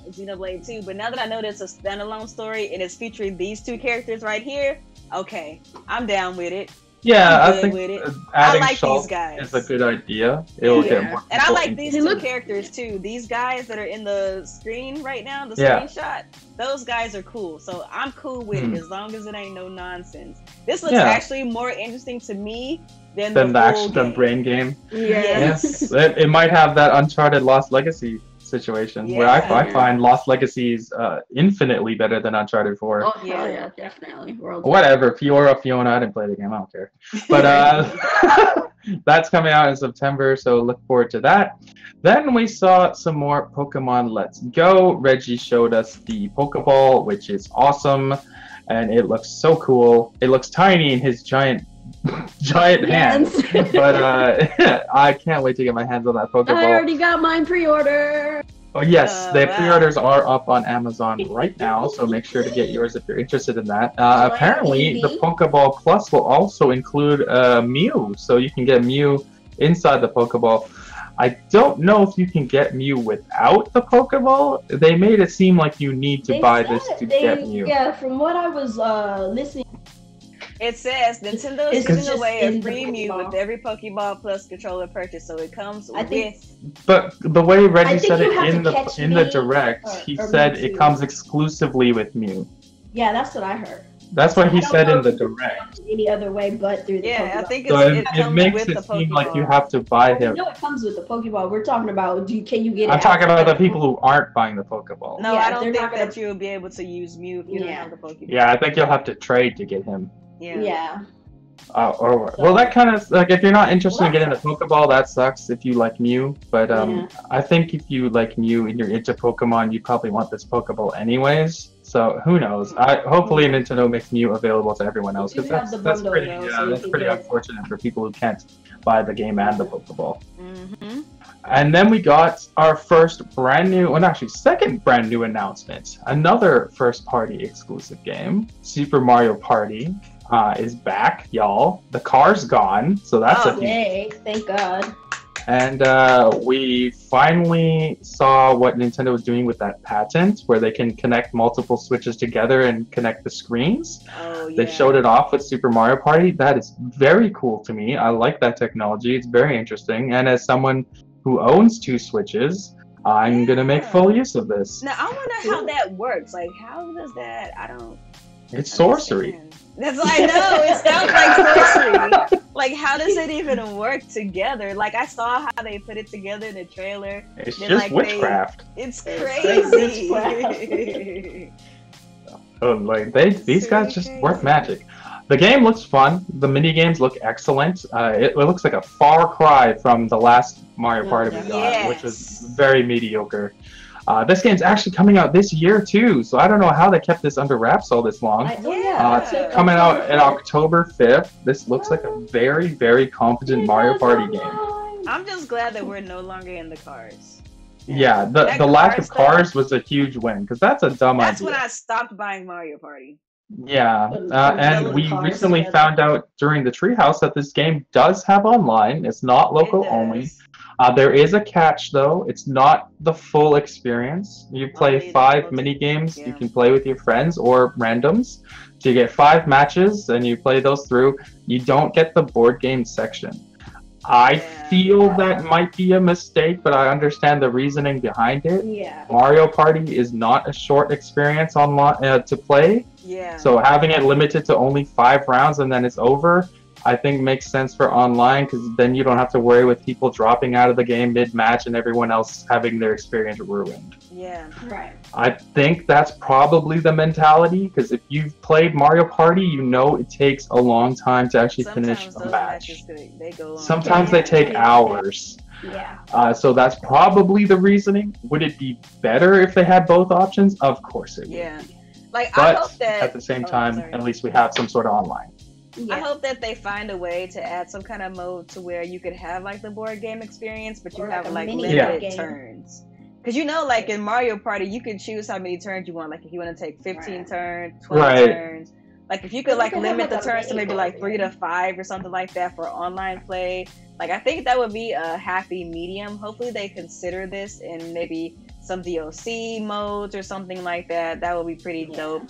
Xenoblade 2, but now that I know it's a standalone story and it's featuring these two characters right here, okay, I'm down with it. Yeah, I'm I good think with it. adding I like Shulk these guys. is a good idea. It'll get more And I people like these into two it. characters too. These guys that are in the screen right now, the Yeah. screenshot, those guys are cool. So I'm cool with it as long as it ain't no nonsense. This looks Yeah. actually more interesting to me than Than the full actual game. brain game. Yes. Yes, it might have that Uncharted Lost Legacy situation where I Yeah. find Lost Legacy is infinitely better than Uncharted 4. Oh, hell yeah, definitely. Whatever, Fiona, I didn't play the game, I don't care. But that's coming out in September, so look forward to that. Then we saw some more Pokemon Let's Go. Reggie showed us the Pokeball, which is awesome, and it looks so cool. It looks tiny in his giant hands, but I can't wait to get my hands on that Pokeball. I already got mine pre-order. Oh yes, the wow. pre-orders are up on Amazon right now, so make sure to get yours if you're interested in that. Apparently, the Pokeball Plus will also include Mew, so you can get Mew inside the Pokeball. I don't know if you can get Mew without the Pokeball. They made it seem like you need to buy this to get Mew. Yeah, from what I was listening. It says Nintendo is It's giving away a in the free Mew Pokeball. with every Pokeball Plus controller purchase, so it comes with. But the way Reggie I think said you it have in to the catch in the Mew direct, or he said Mewtwo. it comes exclusively with Mew. Yeah, that's what I heard. That's what he I don't said know in the if you can direct. any other way but through the Yeah, I Pokeball. think So it it comes makes with it the seem Pokeball. like you have to buy him. No, it comes with the Pokeball. We're talking about can you get it? I'm talking about the outside people who aren't buying the Pokeball. No, Yeah, I don't they're think not that gonna- you'll be able to use Mew if you don't Yeah. have the Pokeball. Yeah, I think you'll have to trade to get him. Yeah. Well, that kind of like if you're not interested in Well, getting the Pokeball, that sucks. If you like Mew, but Yeah. I think if you like Mew and you're into Pokemon, you probably want this Pokeball anyways. So who knows? Hopefully Nintendo makes Mew available to everyone else We do because have that's the bundle, pretty though, so you that's can pretty get- unfortunate for people who can't buy the game and the Pokeball. Mm-hmm. And then we got our first brand new, well, actually second brand new announcement. Another first-party exclusive game, Super Mario Party, is back, y'all. The car's gone, so that's a huge. Yay! Thank God. And we finally saw what Nintendo was doing with that patent, where they can connect multiple Switches together and connect the screens. Oh, yeah. They showed it off with Super Mario Party. That is very cool to me. I like that technology. It's very interesting. And as someone who owns two Switches, I'm gonna make full use of this. Now, I wonder how that works. Like, how does that? I don't. It's sorcery. understand. That's what I know. It sounds like sorcery. Like, how does it even work together? Like, I saw how they put it together in the trailer. It's Then, just like, witchcraft. It's It's crazy. Oh, like these guys just crazy. work magic. The game looks fun. The mini games look excellent. It looks like a far cry from the last Mario Party we got, which was Yes. very mediocre. This game's actually coming out this year too, so I don't know how they kept this under wraps all this long. Yeah. Coming out in October 5th. This looks like a very, very competent Mario Party game. I'm just glad that we're no longer in the cars. Yeah, That the lack of stuff- cars was a huge win because that's a dumb That's idea. when I stopped buying Mario Party. Yeah, and Building we cars recently together. found out during the treehouse that this game does have online. It's not local It only. does. There is a catch, though. It's not the full experience. You play Only the 5 multi- mini games. yeah. You can play with your friends or randoms. So you get 5 matches, and you play those through. You don't get the board game section. I feel that might be a mistake, but I understand the reasoning behind it. Yeah. Mario Party is not a short experience to play. Yeah. So having it limited to only 5 rounds and then it's over, I think makes sense for online, because then you don't have to worry with people dropping out of the game mid-match and everyone else having their experience ruined. Yeah. Right. I think that's probably the mentality, because if you've played Mario Party, you know it takes a long time to actually finish a match. They go on. Sometimes they take hours. Yeah. So that's probably the reasoning. Would it be better if they had both options? Of course it would. Yeah. Like, But I hope that at the same time, at least we have some sort of online. Yeah. I hope that they find a way to add some kind of mode to where you could have like the board game experience, but you Or have like a like mini limited game. turns. Because you know, like in Mario Party, you can choose how many turns you want. Like if you want to take 15 Right. turns, 20 Right. turns. Like if you could You like can have, limit the like, a turns to mini maybe like board 3 game. to 5 or something like that for online play. Like I think that would be a happy medium. Hopefully they consider this in maybe some DLC modes or something like that. That would be pretty dope.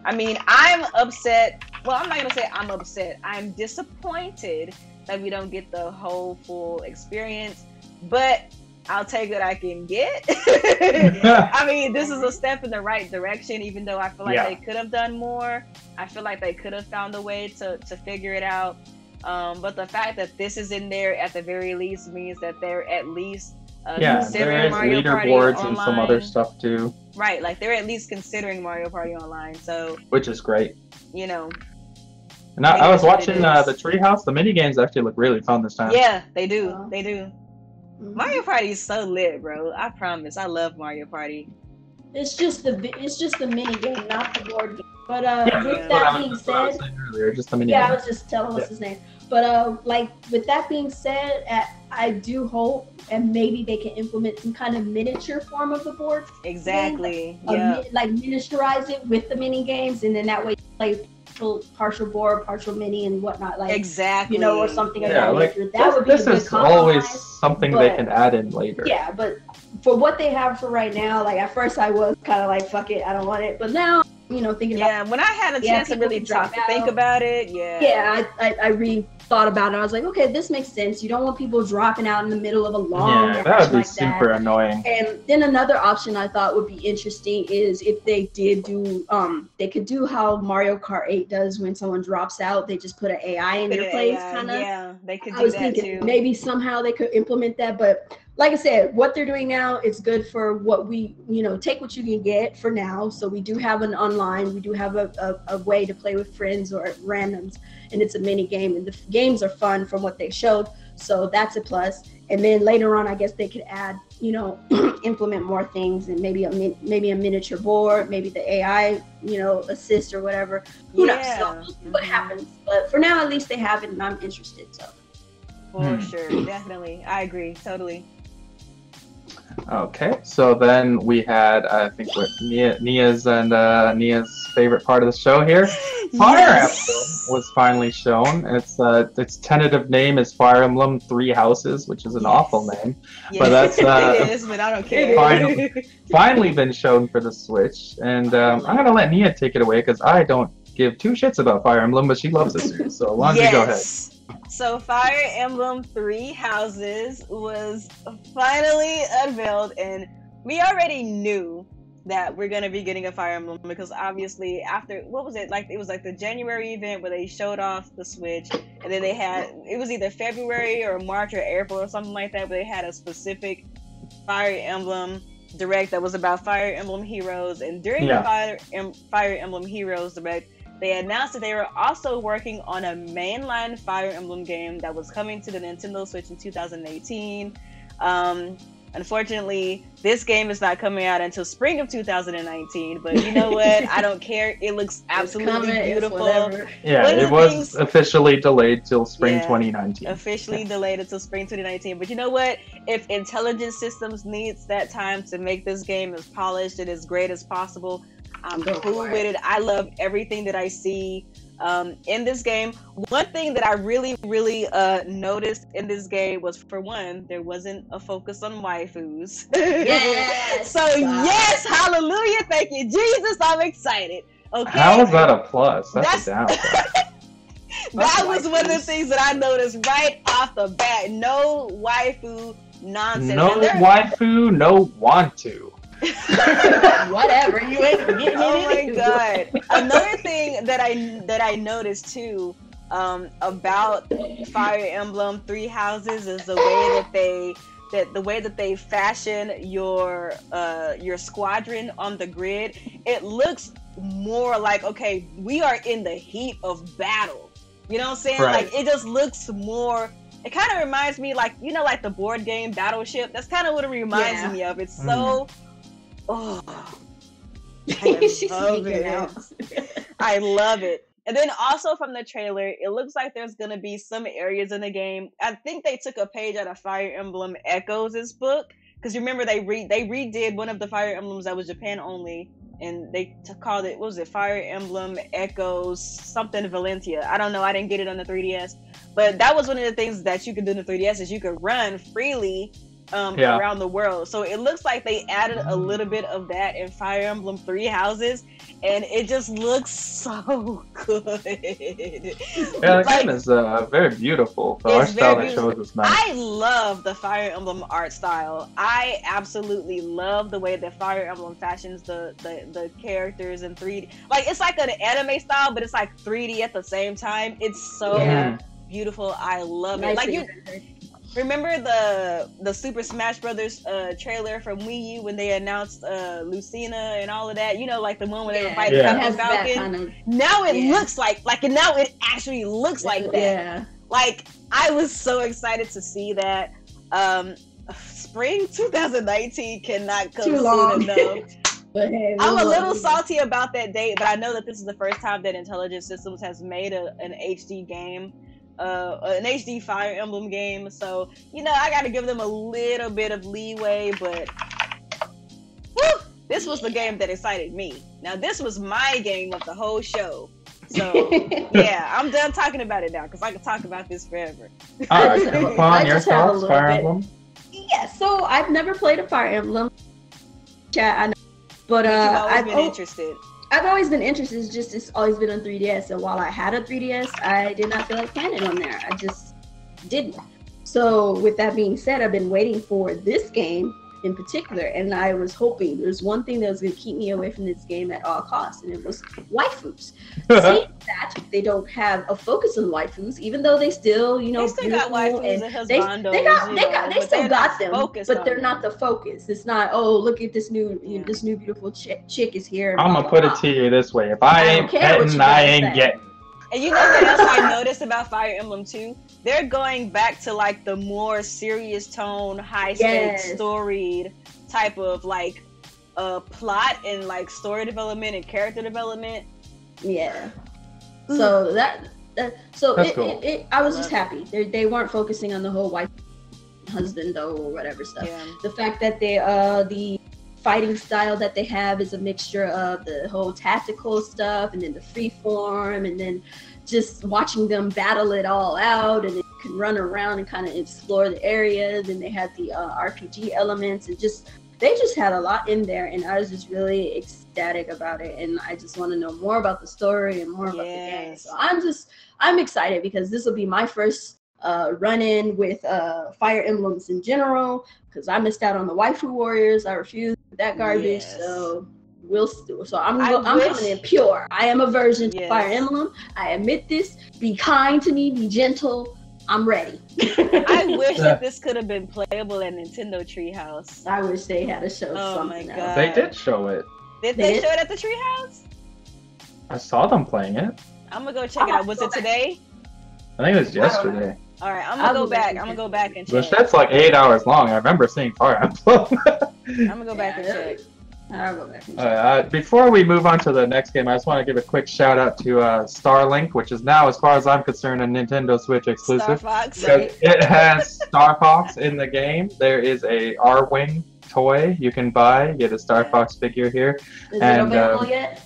I mean, I'm upset. Well, I'm not going to say I'm upset. I'm disappointed that we don't get the whole full experience, but I'll take what I can get. I mean, this is a step in the right direction, even though I feel like they could have done more. I feel like they could have found a way to figure it out. But the fact that this is in there at the very least means that they're at least there considering is Mario Party leaderboards online. and some other stuff too. Right, like they're at least considering Mario Party online. So, which is great. you know. And I was that's what watching it is. the Treehouse. The mini games actually look really fun this time. Yeah, they do. Oh. They do. Mhm. Mario Party is so lit, bro. I promise. I love Mario Party. It's just the mini game, not the board game. But Yeah, with that's that what being that's what I was said, saying earlier, just the mini I game. was just telling what's his name. But like with that being said, I do hope and maybe they can implement some kind of miniature form of the board. Exactly. Game, Yeah. like miniaturize it with the mini games, and then that way you play partial board, partial mini, and whatnot. Like Exactly. you know, or something of Yeah, that like nature. That would be this a good is always compromise. something they but- can add in later. Yeah, but for what they have for right now, like at first I was kind of like, fuck it, I don't want it. But now, you know, thinking about Yeah, when I had a chance to people really can drop think out. about it, I really thought about it. I was like, okay, this makes sense. You don't want people dropping out in the middle of a long Yeah, match that would be like super that. annoying. And then another option I thought would be interesting is if they did do, they could do how Mario Kart 8 does when someone drops out, they just put an AI in their place, kind of. Yeah, they could I do was that thinking too. maybe somehow they could implement that, but like I said, what they're doing now is good for what we, take what you can get for now. So we do have an online, we do have a way to play with friends or randoms, and it's a mini game, and the games are fun from what they showed. So that's a plus. And then later on, I guess they could add, implement more things, and maybe a miniature board, maybe the AI, assist or whatever. Who knows? So we'll see what happens. But for now, at least they have it, and I'm interested. So. For sure, definitely. I agree, totally. Okay, so then we had, I think, what Nia's favorite part of the show here. Fire Emblem was finally shown. Its tentative name is Fire Emblem Three Houses, which is an awful name, but that's it is, but I don't care. finally been shown for the Switch. And I'm gonna let Nia take it away because I don't give two shits about Fire Emblem, but she loves the series. So why don't you go ahead? So Fire Emblem Three Houses was finally unveiled, and we already knew that we're gonna be getting a Fire Emblem because obviously after what was it like? It was like the January event where they showed off the Switch, and then it was either February or March or April or something like that, where they had a specific Fire Emblem Direct that was about Fire Emblem Heroes, and during the Fire Emblem Heroes Direct, they announced that they were also working on a mainline Fire Emblem game that was coming to the Nintendo Switch in 2018. Unfortunately, this game is not coming out until spring of 2019, but you know what? I don't care. It looks absolutely beautiful. Yeah, it was officially delayed till spring 2019. Officially delayed until spring 2019. But you know what? If Intelligent Systems needs that time to make this game as polished and as great as possible, I'm cool with it. I love everything that I see. in this game. One thing that I really noticed in this game was, for one, there wasn't a focus on waifus. Yes. So yes, hallelujah, thank you Jesus, I'm excited. Okay, How is that a plus? That's a downside. That was one of the things that I noticed right off the bat. No waifu nonsense. No waifu, no want to. Whatever. You ain't getting Oh my god. Another thing that I noticed too about Fire Emblem Three Houses is the way that they fashion your squadron on the grid. It looks more like, okay, we are in the heat of battle. You know what I'm saying? Right. Like, it just looks more. It kind of reminds me, like, you know, like the board game Battleship. That's kind of what it reminds me of. It's so. Oh, I love it. And then also from the trailer, it looks like there's gonna be some areas in the game. I think they took a page out of Fire Emblem Echoes' book, because you remember they redid one of the Fire Emblems that was Japan only, and they called it, what was it, Fire Emblem Echoes something Valentia. I don't know, I didn't get it on the 3DS, but that was one of the things that you could do in the 3DS, is you could run freely around the world. So it looks like they added a little bit of that in Fire Emblem Three Houses, and it just looks so good. Yeah, the game is very beautiful. The art style they chose is nice. I love the Fire Emblem art style. I absolutely love the way that Fire Emblem fashions the characters in 3D. Like, it's like an anime style, but it's like 3D at the same time. It's so beautiful. I love it. Like, you remember the Super Smash Brothers trailer from Wii U when they announced Lucina and all of that? You know, like the one where they were fighting Captain Falcon. Now it looks like now it actually looks like that. Yeah. Like, I was so excited to see that. Spring 2019 cannot come soon enough. But hey, I'm a little salty about that date, but I know that this is the first time that Intelligent Systems has made an HD game. An HD Fire Emblem game, so you know I gotta give them a little bit of leeway, but this was the game that excited me. Now this was my game of the whole show, so yeah, I'm done talking about it now because I could talk about this forever. All right, Emma, your thoughts, Fire Emblem? Yeah, so I've never played a Fire Emblem. Chat, I know, but I've been interested. I've always been interested. It's always been on 3DS. And while I had a 3DS, I did not feel like playing it on there. I just didn't. So with that being said, I've been waiting for this game in particular, and I was hoping there's one thing that was going to keep me away from this game at all costs, and it was waifus. Seeing that they don't have a focus on waifus, even though they still, you know, they still got waifus and husbandos. They still got them, but they're not the focus. It's not, oh, look at this new beautiful chick is here. I'm gonna put it to you this way: if I ain't petting, I ain't getting. And you know what else I noticed about Fire Emblem 2? They're going back to like the more serious tone, high stakes, storied type of like plot and like story development and character development. Yeah. So that's cool. I was just happy. They weren't focusing on the whole wife husband though or whatever stuff. Yeah. The fact that they the fighting style that they have is a mixture of the whole tactical stuff and then the free form and then just watching them battle it all out, and then you can run around and kind of explore the areas, and they had the RPG elements, and they just had a lot in there, and I was just really ecstatic about it, and I just want to know more about the story and more about the game. So I'm excited because this will be my first run-in with Fire Emblems in general, because I missed out on the Waifu Warriors. I refused that garbage, so I'm coming in pure. I am a virgin to Fire Emblem. I admit this. Be kind to me. Be gentle. I'm ready. I wish that this could have been playable at Nintendo Treehouse. I wish they had a show something else. They did show it. Did they show it at the Treehouse? I saw them playing it. I'm gonna go check it out. Was it today? I think it was yesterday. All right, I'm gonna go back. I'm gonna go back and check. Which that's like 8 hours long. I remember seeing Fire Emblem. I'm gonna go back and check. I'll go back and check. Before we move on to the next game, I just want to give a quick shout out to Starlink, which is now, as far as I'm concerned, a Nintendo Switch exclusive. Star Fox, right? It has Star Fox in the game. There is a R-Wing toy you can buy. Get a Star Fox figure here. Is it available yet?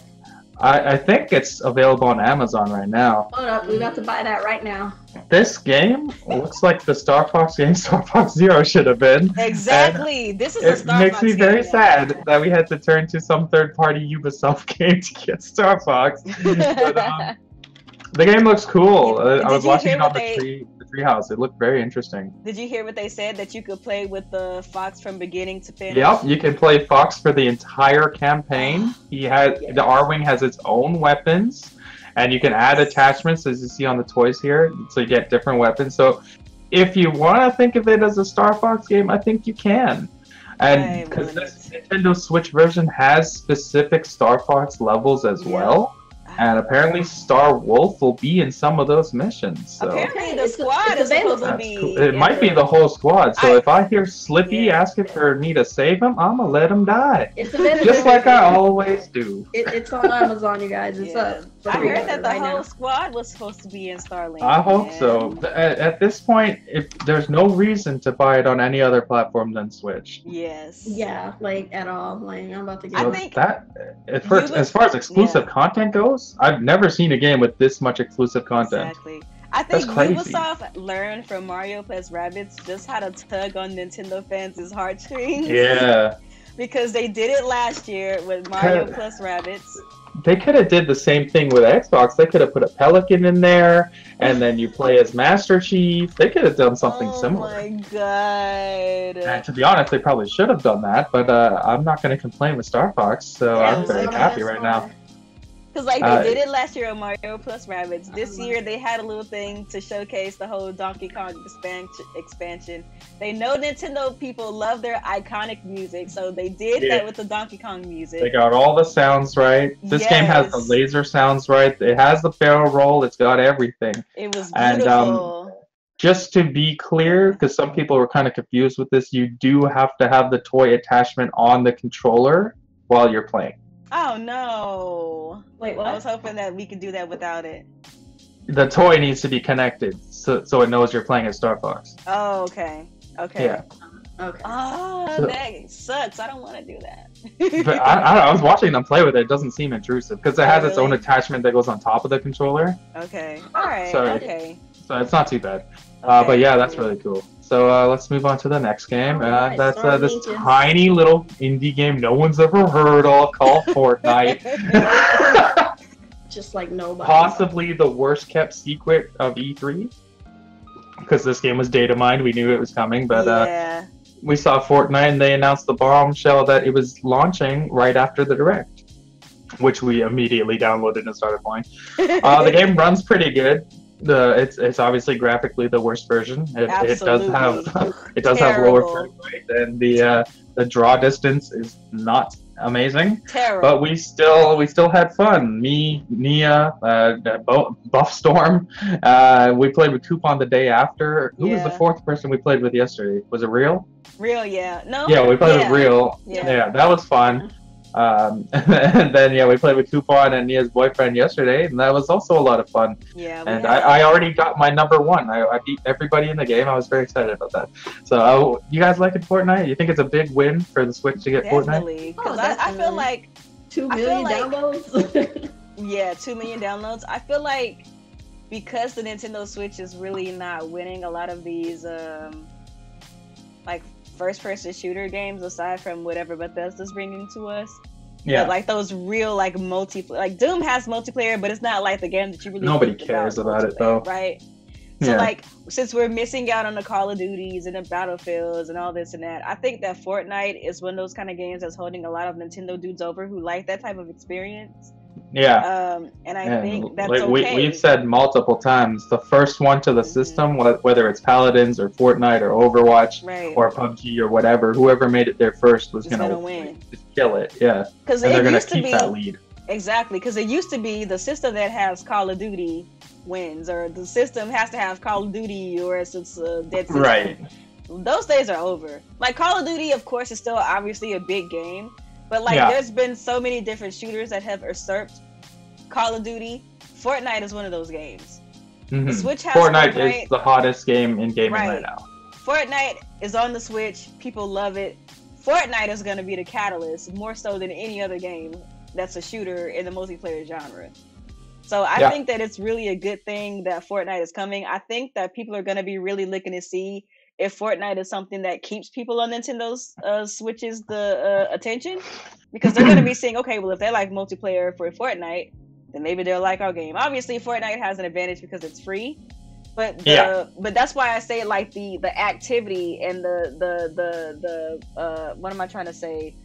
I think it's available on Amazon right now. Hold up, we got to buy that right now. This game looks like the Star Fox game Star Fox Zero should have been. Exactly. This is a It Star makes Fox me very game now. sad that we had to turn to some third-party Ubisoft game to get Star Fox. But, the game looks cool. I was you watching hear it on what the treehouse. It looked very interesting. Did you hear what they said? That you could play with the Fox from beginning to finish? Yep, you can play Fox for the entire campaign. The R-Wing has its own weapons, and you can add attachments as you see on the toys here, so you get different weapons. So if you want to think of it as a Star Fox game, I think you can. And because this Nintendo Switch version has specific Star Fox levels as well. And apparently Star Wolf will be in some of those missions. So. Apparently the squad is supposed to be... Cool. It might be the whole squad. So if I hear Slippy asking for me to save him, I'm going to let him die. It's available. Just like I always do. It's on Amazon, you guys. It's up. I heard that the whole squad was supposed to be in Starlink. I hope so. At this point, there's no reason to buy it on any other platform than Switch. Yes. Yeah, like at all. Like I'm about to get. So I think that as far as exclusive content goes, I've never seen a game with this much exclusive content. Exactly. I think Ubisoft learned from Mario plus Rabbids just how to tug on Nintendo fans' heartstrings. Yeah. Because they did it last year with Mario plus Rabbids. They could have did the same thing with Xbox. They could have put a Pelican in there, and then you play as Master Chief. They could have done something similar. Oh my god! And to be honest, they probably should have done that. But I'm not going to complain with Star Fox, so I'm very happy right now. Because they did it last year on Mario plus Rabbids. This year they had a little thing to showcase the whole Donkey Kong expansion. They know Nintendo people love their iconic music, so they did that with the Donkey Kong music. They got all the sounds right. This game has the laser sounds right. It has the barrel roll. It's got everything. It was beautiful. And just to be clear, because some people were kind of confused with this, you do have to have the toy attachment on the controller while you're playing. Oh no! Wait, what? I was hoping that we could do that without it. The toy needs to be connected so it knows you're playing as Star Fox. Oh, okay. Okay. Yeah. Okay. Oh, that sucks. I don't want to do that. But I was watching them play with it. It doesn't seem intrusive because it has its own attachment that goes on top of the controller. Okay. All right. So it's not too bad. But yeah, that's really cool. So let's move on to the next game. That's this tiny little indie game no one's ever heard of called Fortnite. Just like nobody. Possibly the worst kept secret of E3. Because this game was data mined. We knew it was coming. But we saw Fortnite and they announced the bombshell that it was launching right after the Direct. Which we immediately downloaded and started playing. The game runs pretty good. It's obviously graphically the worst version. It does have lower frame rate, and the draw distance is not amazing. Terrible. But we still had fun. Me, Nia, Buffstorm. We played with Coupon the day after. Who was the fourth person we played with yesterday? Was it Real? Real, yeah. No. Yeah, we played with Real. Yeah, that was fun. And then we played with Coupon and Nia's boyfriend yesterday, and that was also a lot of fun. Yeah, and I already got my number 1. I beat everybody in the game. I was very excited about that. So you guys liking Fortnite? You think it's a big win for the Switch to get Fortnite? Because I feel like 2 million downloads. Yeah, 2 million downloads. I feel like because the Nintendo Switch is really not winning a lot of these like first-person shooter games aside from whatever Bethesda's bringing to us. Yeah, but like those real like multiplayer, like Doom has multiplayer, but it's not like the game that you really nobody cares about it though, right? So like since we're missing out on the Call of Duties and the Battlefields and all this and that, I think that Fortnite is one of those kind of games that's holding a lot of Nintendo dudes over who like that type of experience. Yeah. And I think that's okay. We've said multiple times, the first one to the system, whether it's Paladins or Fortnite or Overwatch or PUBG or whatever, whoever made it there first was going to win. Just kill it, yeah. And they're going to keep that lead. Exactly, because it used to be the system that has Call of Duty wins, or the system has to have Call of Duty or it's a dead system. Right. Those days are over. Like Call of Duty, of course, is still obviously a big game. But like, there's been so many different shooters that have usurped Call of Duty. Fortnite is one of those games. Mm-hmm. The Switch has Fortnite is the hottest game in gaming right now. Fortnite is on the Switch. People love it. Fortnite is going to be the catalyst more so than any other game that's a shooter in the multiplayer genre. So I think that it's really a good thing that Fortnite is coming. I think that people are going to be really looking to see if Fortnite is something that keeps people on Nintendo's Switch's attention, because they're going to be saying, okay, well, if they like multiplayer for Fortnite, then maybe they'll like our game. Obviously, Fortnite has an advantage because it's free, but but that's why I say like the activity and the what am I trying to say?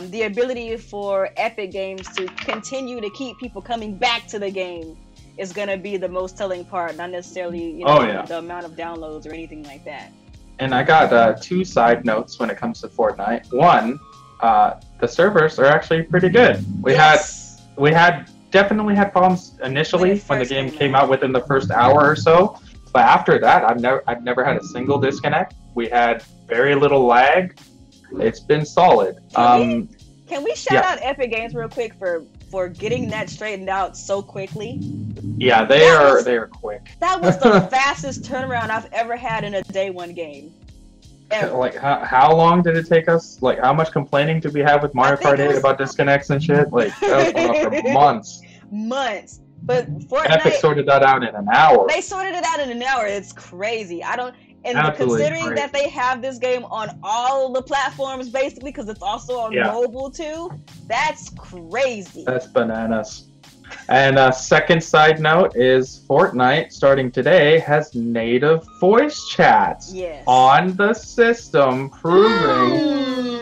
The ability for Epic Games to continue to keep people coming back to the game is going to be the most telling part, not necessarily the amount of downloads or anything like that. And I got 2 side notes when it comes to Fortnite. One, the servers are actually pretty good. We definitely had problems initially when the game came out within the first hour or so, but after that, I've never had a single disconnect. We had very little lag. It's been solid. Can we shout out Epic Games real quick for getting that straightened out so quickly? Yeah, they are quick. That was the fastest turnaround I've ever had in a day one game. Ever. Like how long did it take us? Like how much complaining did we have with Mario Kart 8 about disconnects and shit? Like that was going on for months. Months. But Fortnite, Epic sorted that out in an hour. They sorted it out in an hour. It's crazy. Absolutely considering crazy. that they have this game on all the platforms, basically, because it's also on mobile too, that's crazy. That's bananas. And second side note is Fortnite, starting today, has native voice chat on the system, proving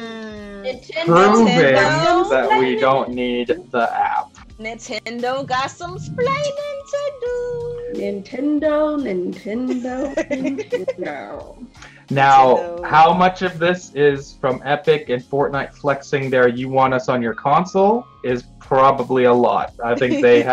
that we don't need the app. Nintendo got some splaining to do. Nintendo. Now, how much of this is from Epic and Fortnite flexing their "you want us on your console" is probably a lot. I think they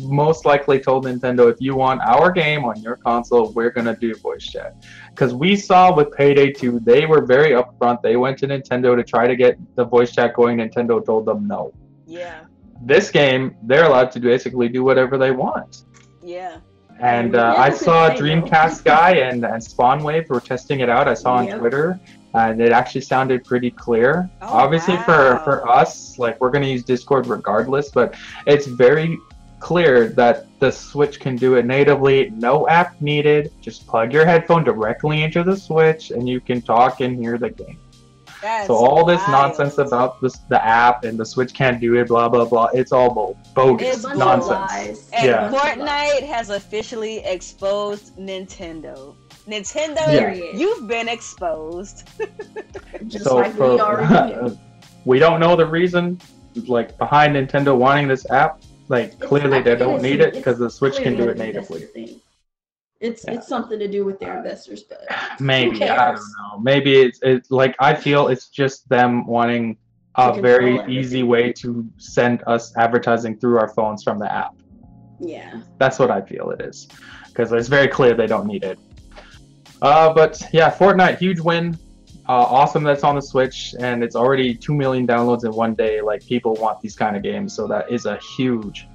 most likely told Nintendo, if you want our game on your console, we're gonna do voice chat. Because we saw with Payday 2, they were very upfront. They went to Nintendo to try to get the voice chat going. Nintendo told them no. Yeah. This game, they're allowed to basically do whatever they want. Yeah. And I saw Dreamcast guy and Spawnwave were testing it out. I saw on Twitter, and it actually sounded pretty clear. Obviously, for us, like, we're going to use Discord regardless, but it's very clear that the Switch can do it natively. No app needed. Just plug your headphone directly into the Switch, and you can talk and hear the game. So all this nonsense about the app and the Switch can't do it, blah blah blah, it's all bogus nonsense. And Fortnite has officially exposed Nintendo. Nintendo, you've been exposed. Just so like we already knew. We don't know the reason, like, behind Nintendo wanting this app. Like, clearly they don't need it because the Switch can do it natively. It's something to do with their investors, but maybe I don't know. Maybe it's like, I feel it's just them wanting a very easy way to send us advertising through our phones from the app. Yeah, that's what I feel it is, because it's very clear they don't need it. But yeah, Fortnite, huge win. Awesome that's on the Switch, and it's already 2 million downloads in one day. Like, people want these kind of games, so that is a huge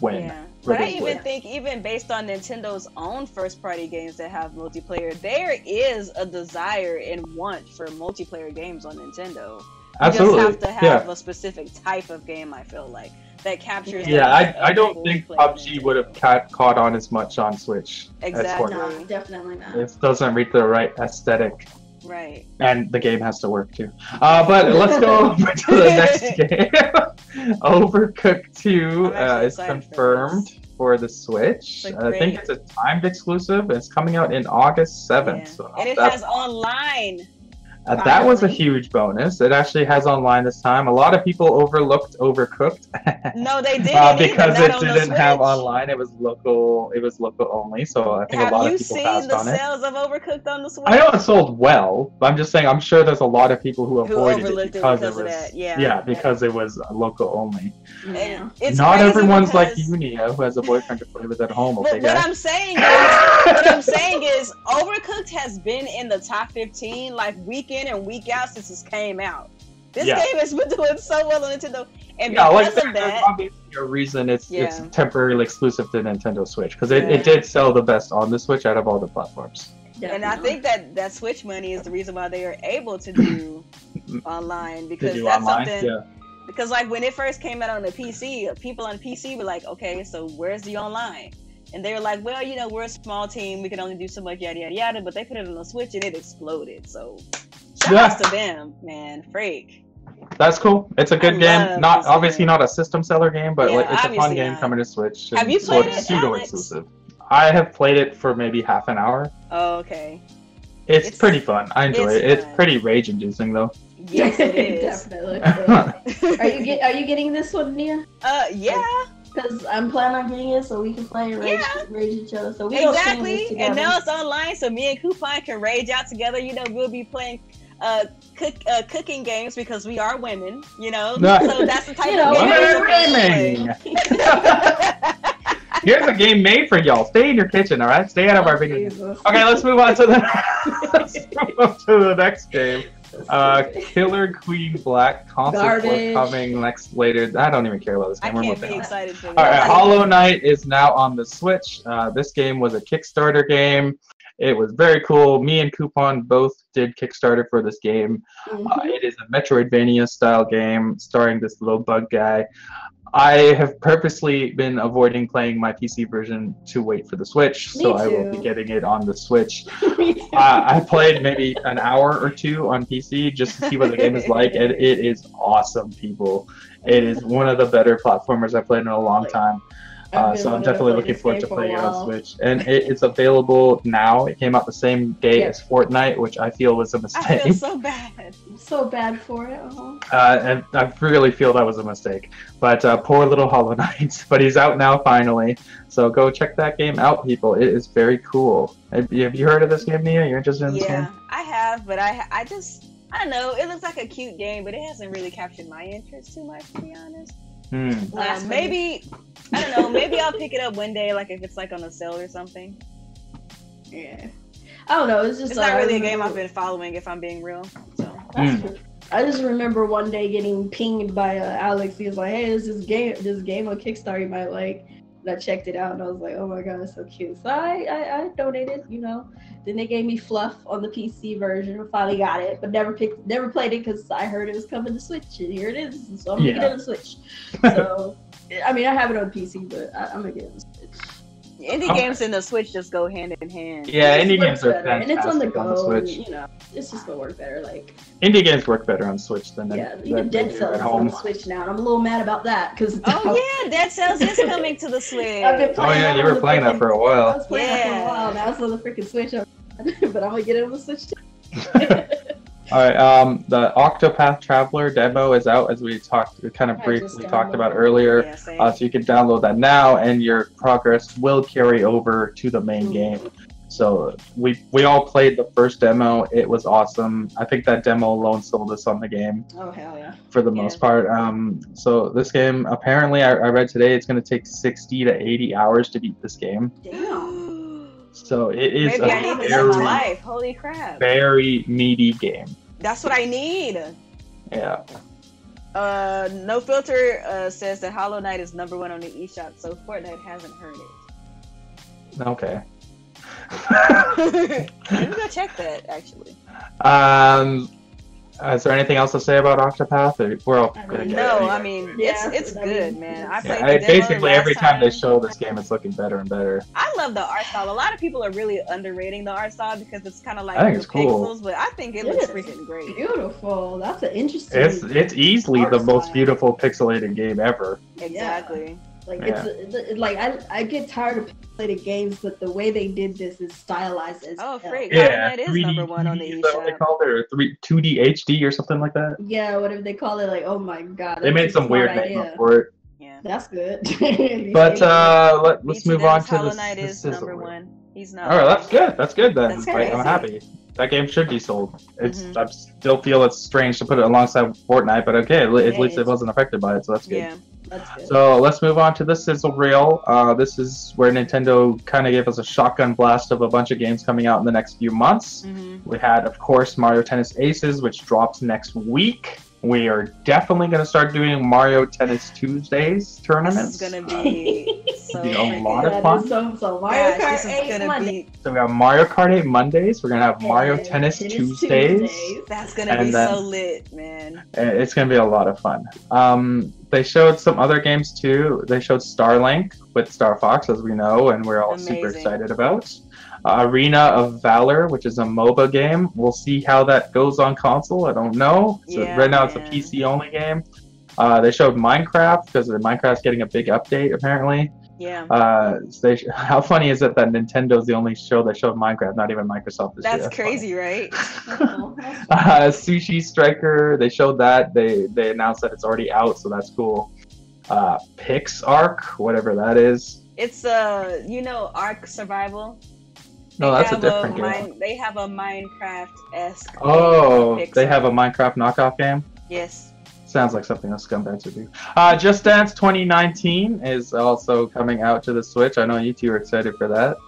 win. Yeah. But I even think, even based on Nintendo's own first-party games that have multiplayer, there is a desire and want for multiplayer games on Nintendo. Absolutely. You just have to have a specific type of game, I feel like, that captures. I don't think PUBG would have caught on as much on Switch. Exactly. No, definitely not. It doesn't reach the right aesthetic. Right. And the game has to work too. But let's go over to the next game. Overcooked 2 is confirmed for the Switch. I think it's a timed exclusive. It's coming out in August 7th. Yeah. So and it has online. That was a huge bonus. It actually has online this time. A lot of people overlooked Overcooked. No, they didn't. Because it didn't have online. It was local. It was local only. So I think a lot of people passed on it. Have you seen the sales of Overcooked on the Switch? I know it sold well, but I'm just saying, I'm sure there's a lot of people who avoided it because it was that. because it was local only. Yeah. Not everyone's like Unia, who has a boyfriend to play with at home. Okay, what I'm saying is, Overcooked has been in the top 15 like week in and week out since it came out. This game has been doing so well on Nintendo, and because of that, there's obviously a reason it's temporarily exclusive to Nintendo Switch, because it did sell the best on the Switch out of all the platforms. And I think that Switch money is the reason why they are able to do online, because that's something Because like when it first came out on the PC, people on PC were like, okay, so where's the online? And they were like, well, you know, we're a small team, we can only do so much, yada yada yada. But they put it on the Switch and it exploded. So shout outs to them, man. Freak. That's cool. It's a good game. Not obviously not a system seller game, but like it's a fun game coming to Switch. Have you played it? Pseudo exclusive. I have played it for maybe half an hour. Oh, okay. It's pretty fun. I enjoy it. It's pretty rage-inducing though. Yes, it is. Definitely. Are you getting this one, Nia? Yeah. Because I'm planning on getting it so we can play and rage each other. So we exactly. And now it's online, so me and Coupon can rage out together. You know, we'll be playing cooking games because we are women. You know, so that's the type of game. Here's a game made for y'all. Stay in your kitchen, all right? Stay out of our video. Okay, let's move on to the next game. Killer Queen Black console port coming later. I don't even care about this game. I can't be excited for this. All right, Hollow Knight is now on the Switch. This game was a Kickstarter game. It was very cool. Me and Coupon both did Kickstarter for this game. It is a Metroidvania style game starring this little bug guy. I have purposely been avoiding playing my PC version to wait for the Switch, so I will be getting it on the Switch. I played maybe an hour or two on PC just to see what the game is like, and it is awesome, people. It is one of the better platformers I've played in a long time. So I'm definitely looking forward to playing it on Switch. And it's available now. It came out the same day as Fortnite, which I feel was a mistake. I feel so bad. I'm so bad for it. And I really feel that was a mistake. But poor little Hollow Knight. But he's out now finally. So go check that game out, people. It is very cool. Have you heard of this game, Nia? You're interested in this game? Yeah, I have, but I don't know. It looks like a cute game, but it hasn't really captured my interest too much, to be honest. Maybe I don't know. Maybe I'll pick it up one day, like if it's like on a sale or something. Yeah, I don't know. It's just not really a game I've been following, if I'm being real. So I just remember one day getting pinged by Alex. He was like, "Hey, there's this game on Kickstarter you might like." And I checked it out, and I was like, "Oh my god, it's so cute!" So I donated, you know. Then they gave me Fluff on the PC version. I finally got it, but never played it because I heard it was coming to Switch, and here it is. So I'm gonna get it on the Switch. So I mean, I have it on PC, but I'm gonna get it on the Switch. Indie games and the Switch just go hand in hand. Yeah, indie games are fantastic and it's on the go. On the Switch. You know, it's just gonna work better. Like indie games work better on Switch than even Dead Cells is on the Switch now. And I'm a little mad about that because Dead Cells is coming to the Switch. I've been playing you were playing that for a while. I was playing that for a while. Now it's on the freaking Switch, but I'm gonna get it on the Switch too. All right, the Octopath Traveler demo is out, as we kind of briefly talked about earlier. Yeah, so you can download that now, and your progress will carry over to the main game. So we all played the first demo. It was awesome. I think that demo alone sold us on the game. Oh hell yeah! For the most part. So this game, apparently, I read today, it's going to take 60 to 80 hours to beat this game. Damn. So it is Maybe I need this in my life. Holy crap! Very meaty game. That's what I need. Yeah. No Filter says that Hollow Knight is #1 on the eShop, so Fortnite hasn't heard it. Okay. Let me go check that, actually. Is there anything else to say about Octopath? We're all gonna get it. I mean, it's good, man. I played the demo basically every time they time. show this game, it's looking better and better. I love the art style. A lot of people are really underrating the art style because it's kind of like I think it's cool. pixels, but I think it looks freaking great. Beautiful. That's an interesting. It's easily the most beautiful pixelated game ever. Exactly. Like it's like I get tired of pixelated games, but the way they did this is stylized as freak! Yeah, It is 3D, #1 on the is that what they eShop. called it, or 2D HD or something like that? Yeah, whatever they call it. Like, oh my god, They made some weird name up for it. Yeah. That's good. But let's move on to Hollow Knight is Sizzle Reel. #1. He's not. All right, that's good. That's good then. That's Like, I'm crazy. happy. That game should be sold. I still feel it's strange to put it alongside Fortnite, but okay, at least it wasn't affected by it, so that's good. Yeah. That's good. So let's move on to the Sizzle Reel. This is where Nintendo kind of gave us a shotgun blast of a bunch of games coming out in the next few months. We had, of course, Mario Tennis Aces, which drops next week. We are definitely going to start doing Mario Tennis Tuesdays tournaments. This is going to be so be a lot of fun. So Mario Kart this is 8 gonna Monday. So we have Mario Kart 8 Mondays. We're going to have Mario Tennis Tuesdays. That's going to be so lit, man. It's going to be a lot of fun. They showed some other games too. They showed Starlink with Star Fox, as we know, and we're all super excited about. Arena of Valor, which is a MOBA game. We'll see how that goes on console. I don't know. So right now it's a PC only game. They showed Minecraft because Minecraft's getting a big update apparently. Yeah. How funny is it that Nintendo's the only show that showed Minecraft, not even Microsoft this year? That's crazy, right? Sushi Striker, they showed that. They announced that it's already out, so that's cool. PixARK, whatever that is. It's Ark Survival. No, that's a different game. They have a Minecraft-esque. Oh, they have a Minecraft knockoff game? Yes. Sounds like something else Scumbags would do. Just Dance 2019 is also coming out to the Switch. I know you two are excited for that.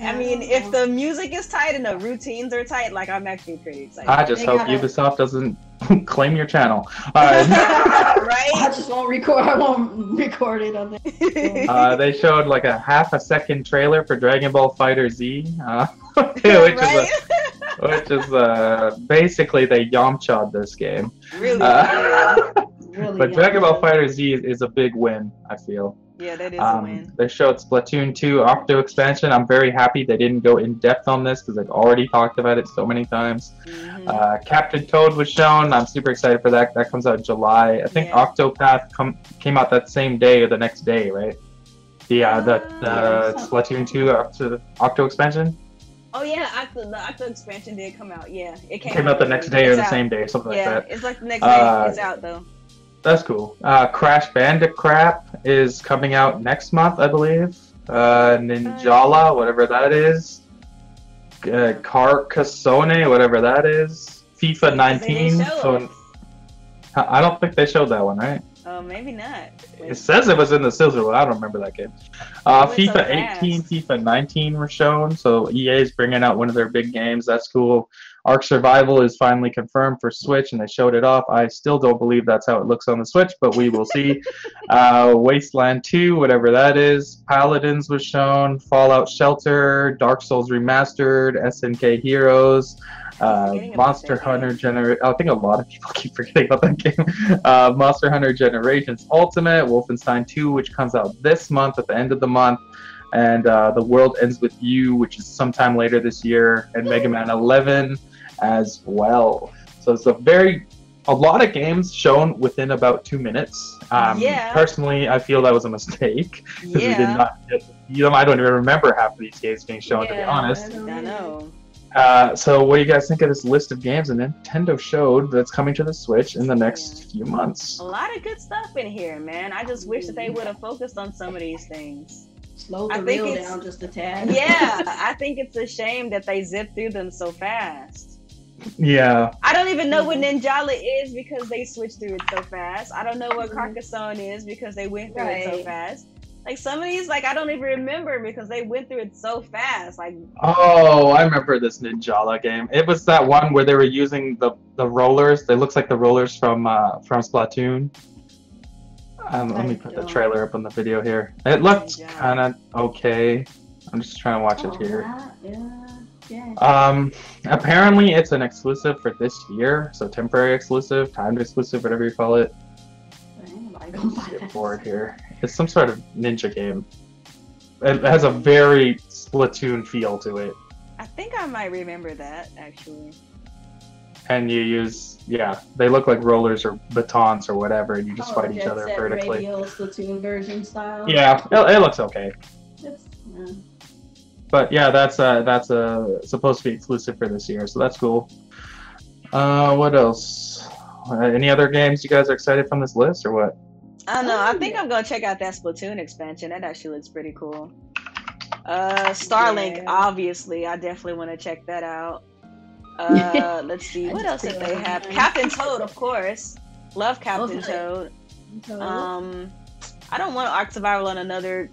I mean, if the music is tight and the routines are tight, like, I'm actually pretty excited. I just hope Ubisoft doesn't claim your channel. Right? I just won't record. I won't record it on there. They showed like a half-a-second trailer for Dragon Ball Fighter Z, which is basically they Yamcha'd this game. Really? But Dragon Ball Fighter Z is a big win, I feel. Yeah, that is a win. They showed Splatoon 2 Octo expansion. I'm very happy they didn't go in depth on this because they've already talked about it so many times. Mm-hmm. Captain Toad was shown. I'm super excited for that. That comes out in July. I think Octopath came out that same day or the next day, right? The Splatoon 2 Octo expansion. Oh yeah, the Octo expansion did come out. Yeah, it came out the next day or the same day, something like that. Yeah, it's like the next day. It's out though. That's cool. Crash Bandicoot is coming out next month, I believe. Ninjala, whatever that is. Carcassonne, whatever that is. FIFA 19. So I don't think they showed that one, right? Oh, maybe not. It says it was in the Sizzle Reel. I don't remember that game. FIFA 18, FIFA 19 were shown. So EA is bringing out one of their big games. That's cool. Ark Survival is finally confirmed for Switch, and they showed it off. I still don't believe that's how it looks on the Switch, but we will see. Wasteland 2, whatever that is. Paladins was shown. Fallout Shelter, Dark Souls Remastered, SNK Heroes, Monster Hunter Generation. I think a lot of people keep forgetting about that game. Monster Hunter Generations Ultimate, Wolfenstein 2, which comes out this month at the end of the month. And The World Ends With You, which is sometime later this year, and Megaman 11 as well. So it's a lot of games shown within about 2 minutes. Personally, I feel that was a mistake because we did not get I don't even remember half of these games being shown, to be honest. I know. So what do you guys think of this list of games that Nintendo showed that's coming to the Switch in the next few months? A lot of good stuff in here, man. I just wish that they would have focused on some of these things. Slow the reel down just a tad. Yeah, I think it's a shame that they zip through them so fast. Yeah. I don't even know what Ninjala is because they switched through it so fast. I don't know what Carcassonne is because they went through it so fast. Like some of these, I don't even remember because they went through it so fast. Oh, I remember this Ninjala game. It was that one where they were using the rollers. They looks like the rollers from Splatoon. Let me put the trailer up on the video here. It looks kind of okay. I'm just trying to watch it here. Apparently it's an exclusive for this year, so temporary exclusive, timed exclusive, whatever you call it. Get bored here. It's some sort of ninja game. It has a very Splatoon feel to it. I think I might remember that actually. And you use, they look like rollers or batons or whatever, and you just fight each other vertically. Radio Splatoon version style. Yeah, it looks okay. But yeah, that's supposed to be exclusive for this year, so that's cool. What else? Any other games you guys are excited from this list, or what? I don't know. I think I'm gonna check out that Splatoon expansion. That actually looks pretty cool. Starlink, obviously, I definitely want to check that out. Let's see, what else did they have? Captain Toad, of course. Love Captain Toad. I don't want Ark Survival on another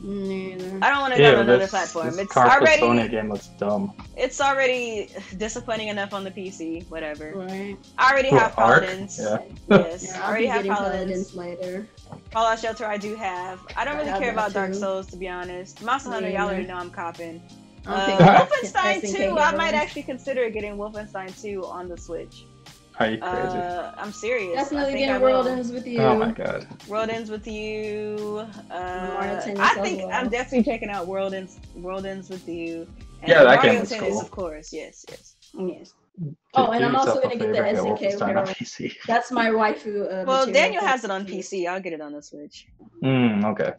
Neither. I don't want to go to another this platform. It's Carcassonne already game looks dumb. it's already disappointing enough on the PC. Whatever. Right. I already have Ark? Paladins. Yeah. Yes, Yeah, I I'll already be have getting Paladins. later. Fallout Shelter I do have. I don't I really have care that about Dark too. Souls, to be honest. Monster Hunter, Me y'all either. already know I'm copping. I'm picking Wolfenstein SNK 2, I might heroes. actually consider getting Wolfenstein 2 on the Switch. Are you crazy? I'm serious. Definitely I think I getting World will. Ends with You. Oh my god. World Ends with You. Tennis I as think well. I'm definitely checking out World Ends with You. And Yeah, that Mario game was Tennis, cool. of course. Yes. Yes. Do- Oh, and do I'm also yourself a gonna get the favor, SNK Wolfenstein on hero. PC. That's my waifu. Well, material Daniel for has it on the PC. I'll get it on the Switch. Okay.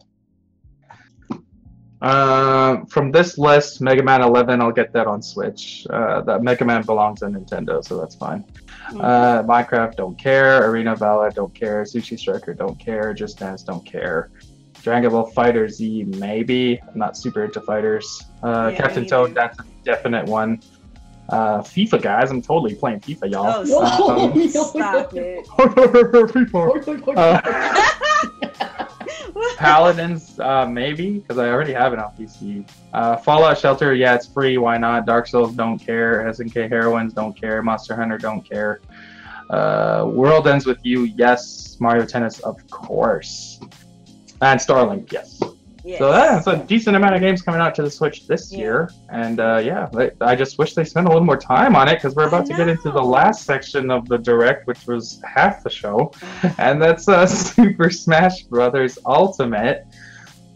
From this list, Mega Man 11, I'll get that on Switch. That Mega Man belongs on Nintendo, so that's fine. Minecraft, don't care. Arena of Valor, don't care. Sushi Striker, don't care. Just Dance, don't care. Dragon Ball Fighter Z, maybe. I'm not super into fighters. Captain me Toad, either. that's a definite one. FIFA, guys, I'm totally playing FIFA, y'all. Oh, stop it. Paladins, maybe, because I already have it on PC. Fallout Shelter, yeah, it's free, why not? Dark Souls, don't care. SNK Heroines, don't care. Monster Hunter, don't care. World Ends with You, yes. Mario Tennis, of course. And Starlink, yes. Yes. So that's a decent amount of games coming out to the Switch this year. And I just wish they spent a little more time on it, because we're about to get into the last section of the Direct, which was half the show. And that's Super Smash Brothers Ultimate.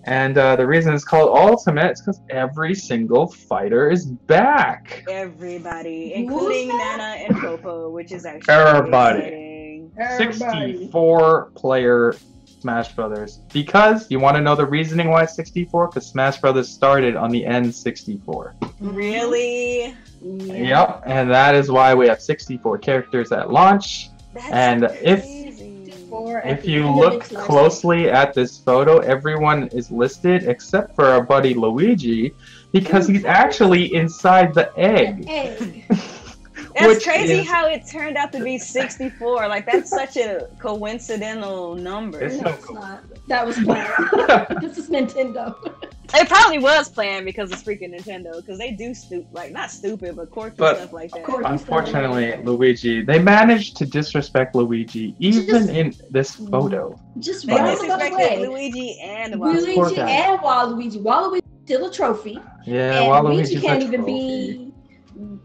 And the reason it's called Ultimate is because every single fighter is back. Everybody, including Nana and Popo, which is actually Everybody. exciting. 64-player Smash Brothers. Because you want to know the reasoning why it's 64? Because Smash Brothers started on the N64. Really? Yep, and that is why we have 64 characters at launch. That's And crazy. if you look closely at this photo, everyone is listed except for our buddy Luigi, because he's actually inside the egg. That's crazy how it turned out to be 64. Like, that's such a coincidental number. It's No, so it's cool. not. That was planned. This is Nintendo. It probably was planned because it's freaking Nintendo. Because they do not stupid, but quirky stuff like that. Unfortunately, Luigi, they managed to disrespect Luigi even in this photo. Just They roundabout way. disrespected Luigi and Luigi Poor guy. and Waluigi. Waluigi's still a trophy. Yeah, and Waluigi's Luigi can't a even trophy. be.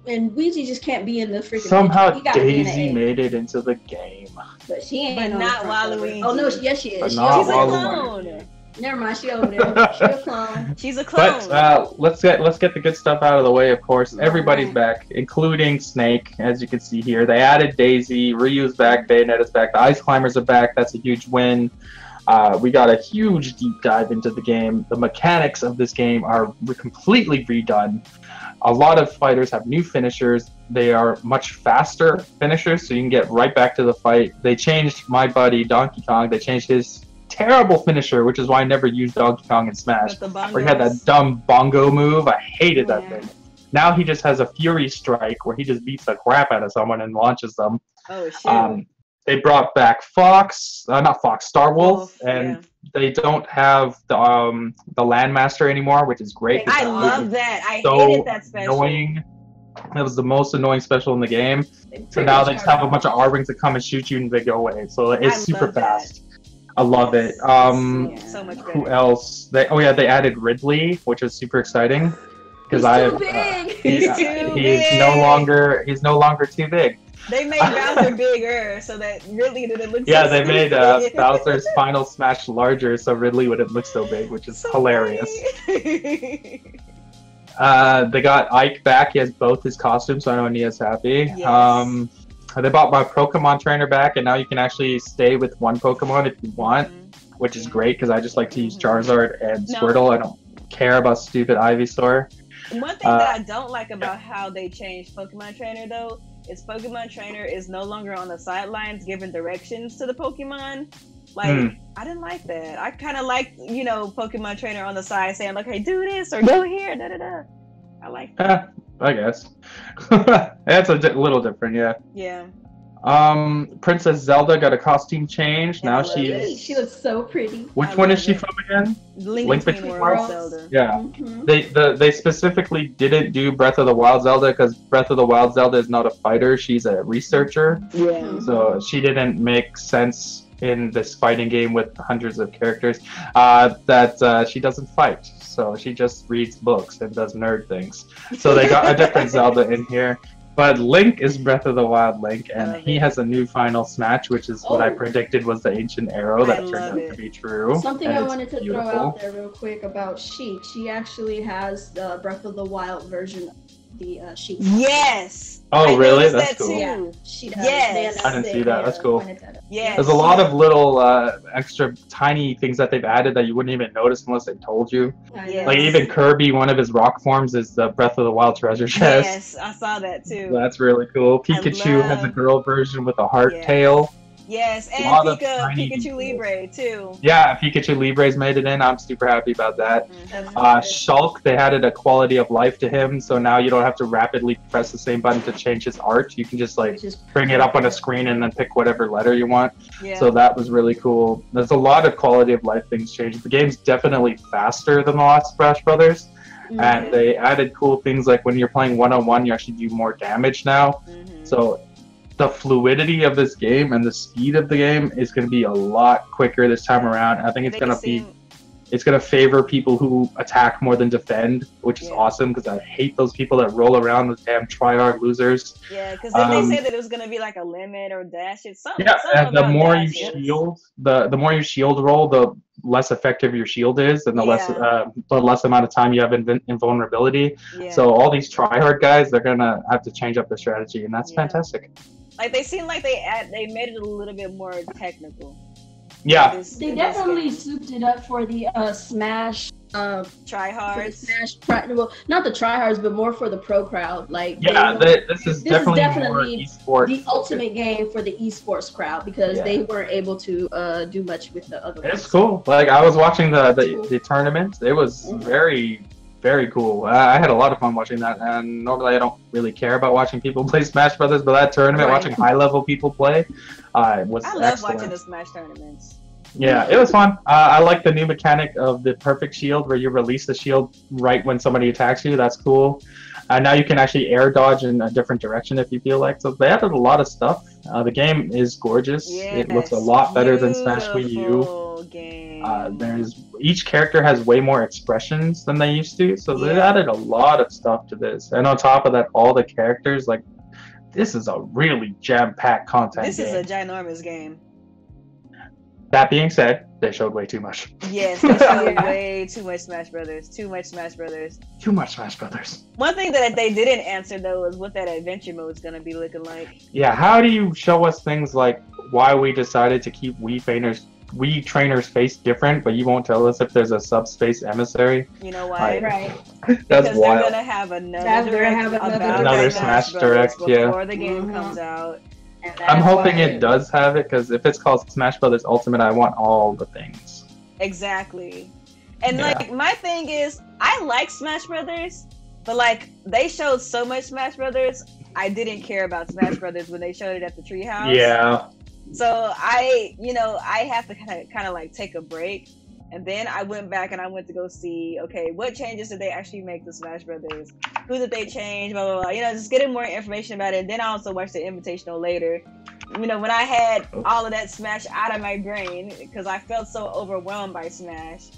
And Luigi just can't be in the freaking. Somehow picture. He gotta be in the Daisy egg. made it into the game. But she ain't. But on not the front cover. Waluigi. Oh no, yes she is. But She not She's a over Waluigi. there. clone. Never mind, she over there. She a clone. She's a clone. But let's get the good stuff out of the way. Of course, everybody's back, including Snake, as you can see here. They added Daisy, Ryu's back, Bayonetta's back, the Ice Climbers are back. That's a huge win. We got a huge deep dive into the game. The mechanics of this game are completely redone. A lot of fighters have new finishers. They are much faster finishers, so you can get right back to the fight. They changed my buddy Donkey Kong. They changed his terrible finisher, which is why I never used Donkey Kong in Smash. Where he had that dumb bongo move. I hated that thing. Now he just has a Fury Strike where he just beats the crap out of someone and launches them. Oh shit. They brought back Star Wolf, and they don't have the Landmaster anymore, which is great. I love that. I so hated that special. Annoying. That was the most annoying special in the game. So now they just have a bunch of R-Wings that come and shoot you and they go away. So it's super fast. I love it. So much better. Who else? They added Ridley, which is super exciting. Because he's no longer too big. They made Bowser bigger so that Ridley didn't look Yeah, so they made stupid. Bowser's Final Smash larger so Ridley wouldn't look so big, which is hilarious. They got Ike back. He has both his costumes, so I know Nia's happy. Yes. They bought my Pokemon trainer back, and now you can actually stay with one Pokemon if you want, which is great because I just like to use Charizard and Squirtle. I don't care about stupid Ivysaur. One thing that I don't like about how they changed Pokemon Trainer, though, is Pokemon Trainer is no longer on the sidelines giving directions to the Pokemon. Like, I didn't like that. I kind of liked, Pokemon Trainer on the side saying, like, hey, do this or go here, da-da-da. I like that. I guess. That's a little different, yeah. Yeah. Princess Zelda got a costume change. Now She looks so pretty. Which one is she from again? Link Between Worlds Zelda. Yeah. They specifically didn't do Breath of the Wild Zelda because Breath of the Wild Zelda is not a fighter. She's a researcher. Yeah. So she didn't make sense in this fighting game with hundreds of characters. That she doesn't fight. So she just reads books and does nerd things. So they got a different Zelda in here. But Link is Breath of the Wild Link, and he has a new final smash, which is what I predicted was the ancient arrow that turned out to be true. Something I wanted to throw out there real quick about Sheik. She actually has the Breath of the Wild version of the Sheik. Yes! Oh, really? That's cool. Yeah, she does. Yes. I didn't see that. That's cool. Yes. There's a lot of little extra tiny things that they've added that you wouldn't even notice unless they told you. Yes. Like even Kirby, one of his rock forms is the Breath of the Wild treasure chest. Yes, I saw that too. That's really cool. Pikachu has a girl version with a heart tail. Yes, and Pikachu Libre too. Yeah, Pikachu Libre's made it in. I'm super happy about that. Shulk, they added a quality of life to him, so now you don't have to rapidly press the same button to change his art. You can just bring it up on a screen and then pick whatever letter you want. Yeah. So that was really cool. There's a lot of quality of life things changed. The game's definitely faster than the last Smash Brothers. And they added cool things like when you're playing one-on-one, you actually do more damage now. So the fluidity of this game and the speed of the game is going to be a lot quicker this time around. I think it's going to favor people who attack more than defend, which is awesome because I hate those people that roll around with damn tryhard losers. Yeah, because then they said that it was going to be like a limit or dash. It's something. Yeah, and the more dashes. you shield, the more you shield roll, the less effective your shield is, and the less amount of time you have invulnerability. So all these tryhard guys, they're gonna have to change up their strategy, and that's fantastic. Like they seem like they made it a little bit more technical. Yeah, they definitely souped it up for the Smash tryhards. Smash, well, not the tryhards, but more for the pro crowd. Like this is definitely more esports. The ultimate game for the esports crowd because they weren't able to do much with the other ones. It's cool. Like I was watching the tournament. It was very cool. I had a lot of fun watching that, and normally I don't really care about watching people play Smash Brothers, but that tournament, watching high-level people play, was I love excellent. watching the Smash tournaments. Yeah, it was fun. I like the new mechanic of the perfect shield, where you release the shield right when somebody attacks you. That's cool. Now you can actually air dodge in a different direction if you feel like. So they added a lot of stuff. The game is gorgeous. It looks a lot better than Smash Wii U. Each character has way more expressions than they used to, so they added a lot of stuff to this. And on top of that, all the characters, like, this is a really jam-packed content game. This is a ginormous game. That being said, they showed way too much. Yes, they showed way too much Smash Brothers. Too much Smash Brothers. Too much Smash Brothers. One thing that they didn't answer, though, is what that adventure mode is going to be looking like. Yeah, how do you show us things like why we decided to keep Wii trainers face different, but you won't tell us if there's a subspace emissary? You know why? That's because wild. They're going to have another Smash Direct before the game comes out. I'm hoping it does have it, because if it's called Smash Brothers Ultimate, I want all the things. Exactly. And like, my thing is, I like Smash Brothers, but like, they showed so much Smash Brothers, I didn't care about Smash Brothers when they showed it at the Treehouse. Yeah. So I have to kind of like take a break. And then I went back and I went to go see, okay, what changes did they actually make to Smash Brothers? Who did they change? Blah, blah, blah. You know, just getting more information about it. And then I also watched the Invitational later. You know, when I had all of that Smash out of my brain, because I felt so overwhelmed by Smash.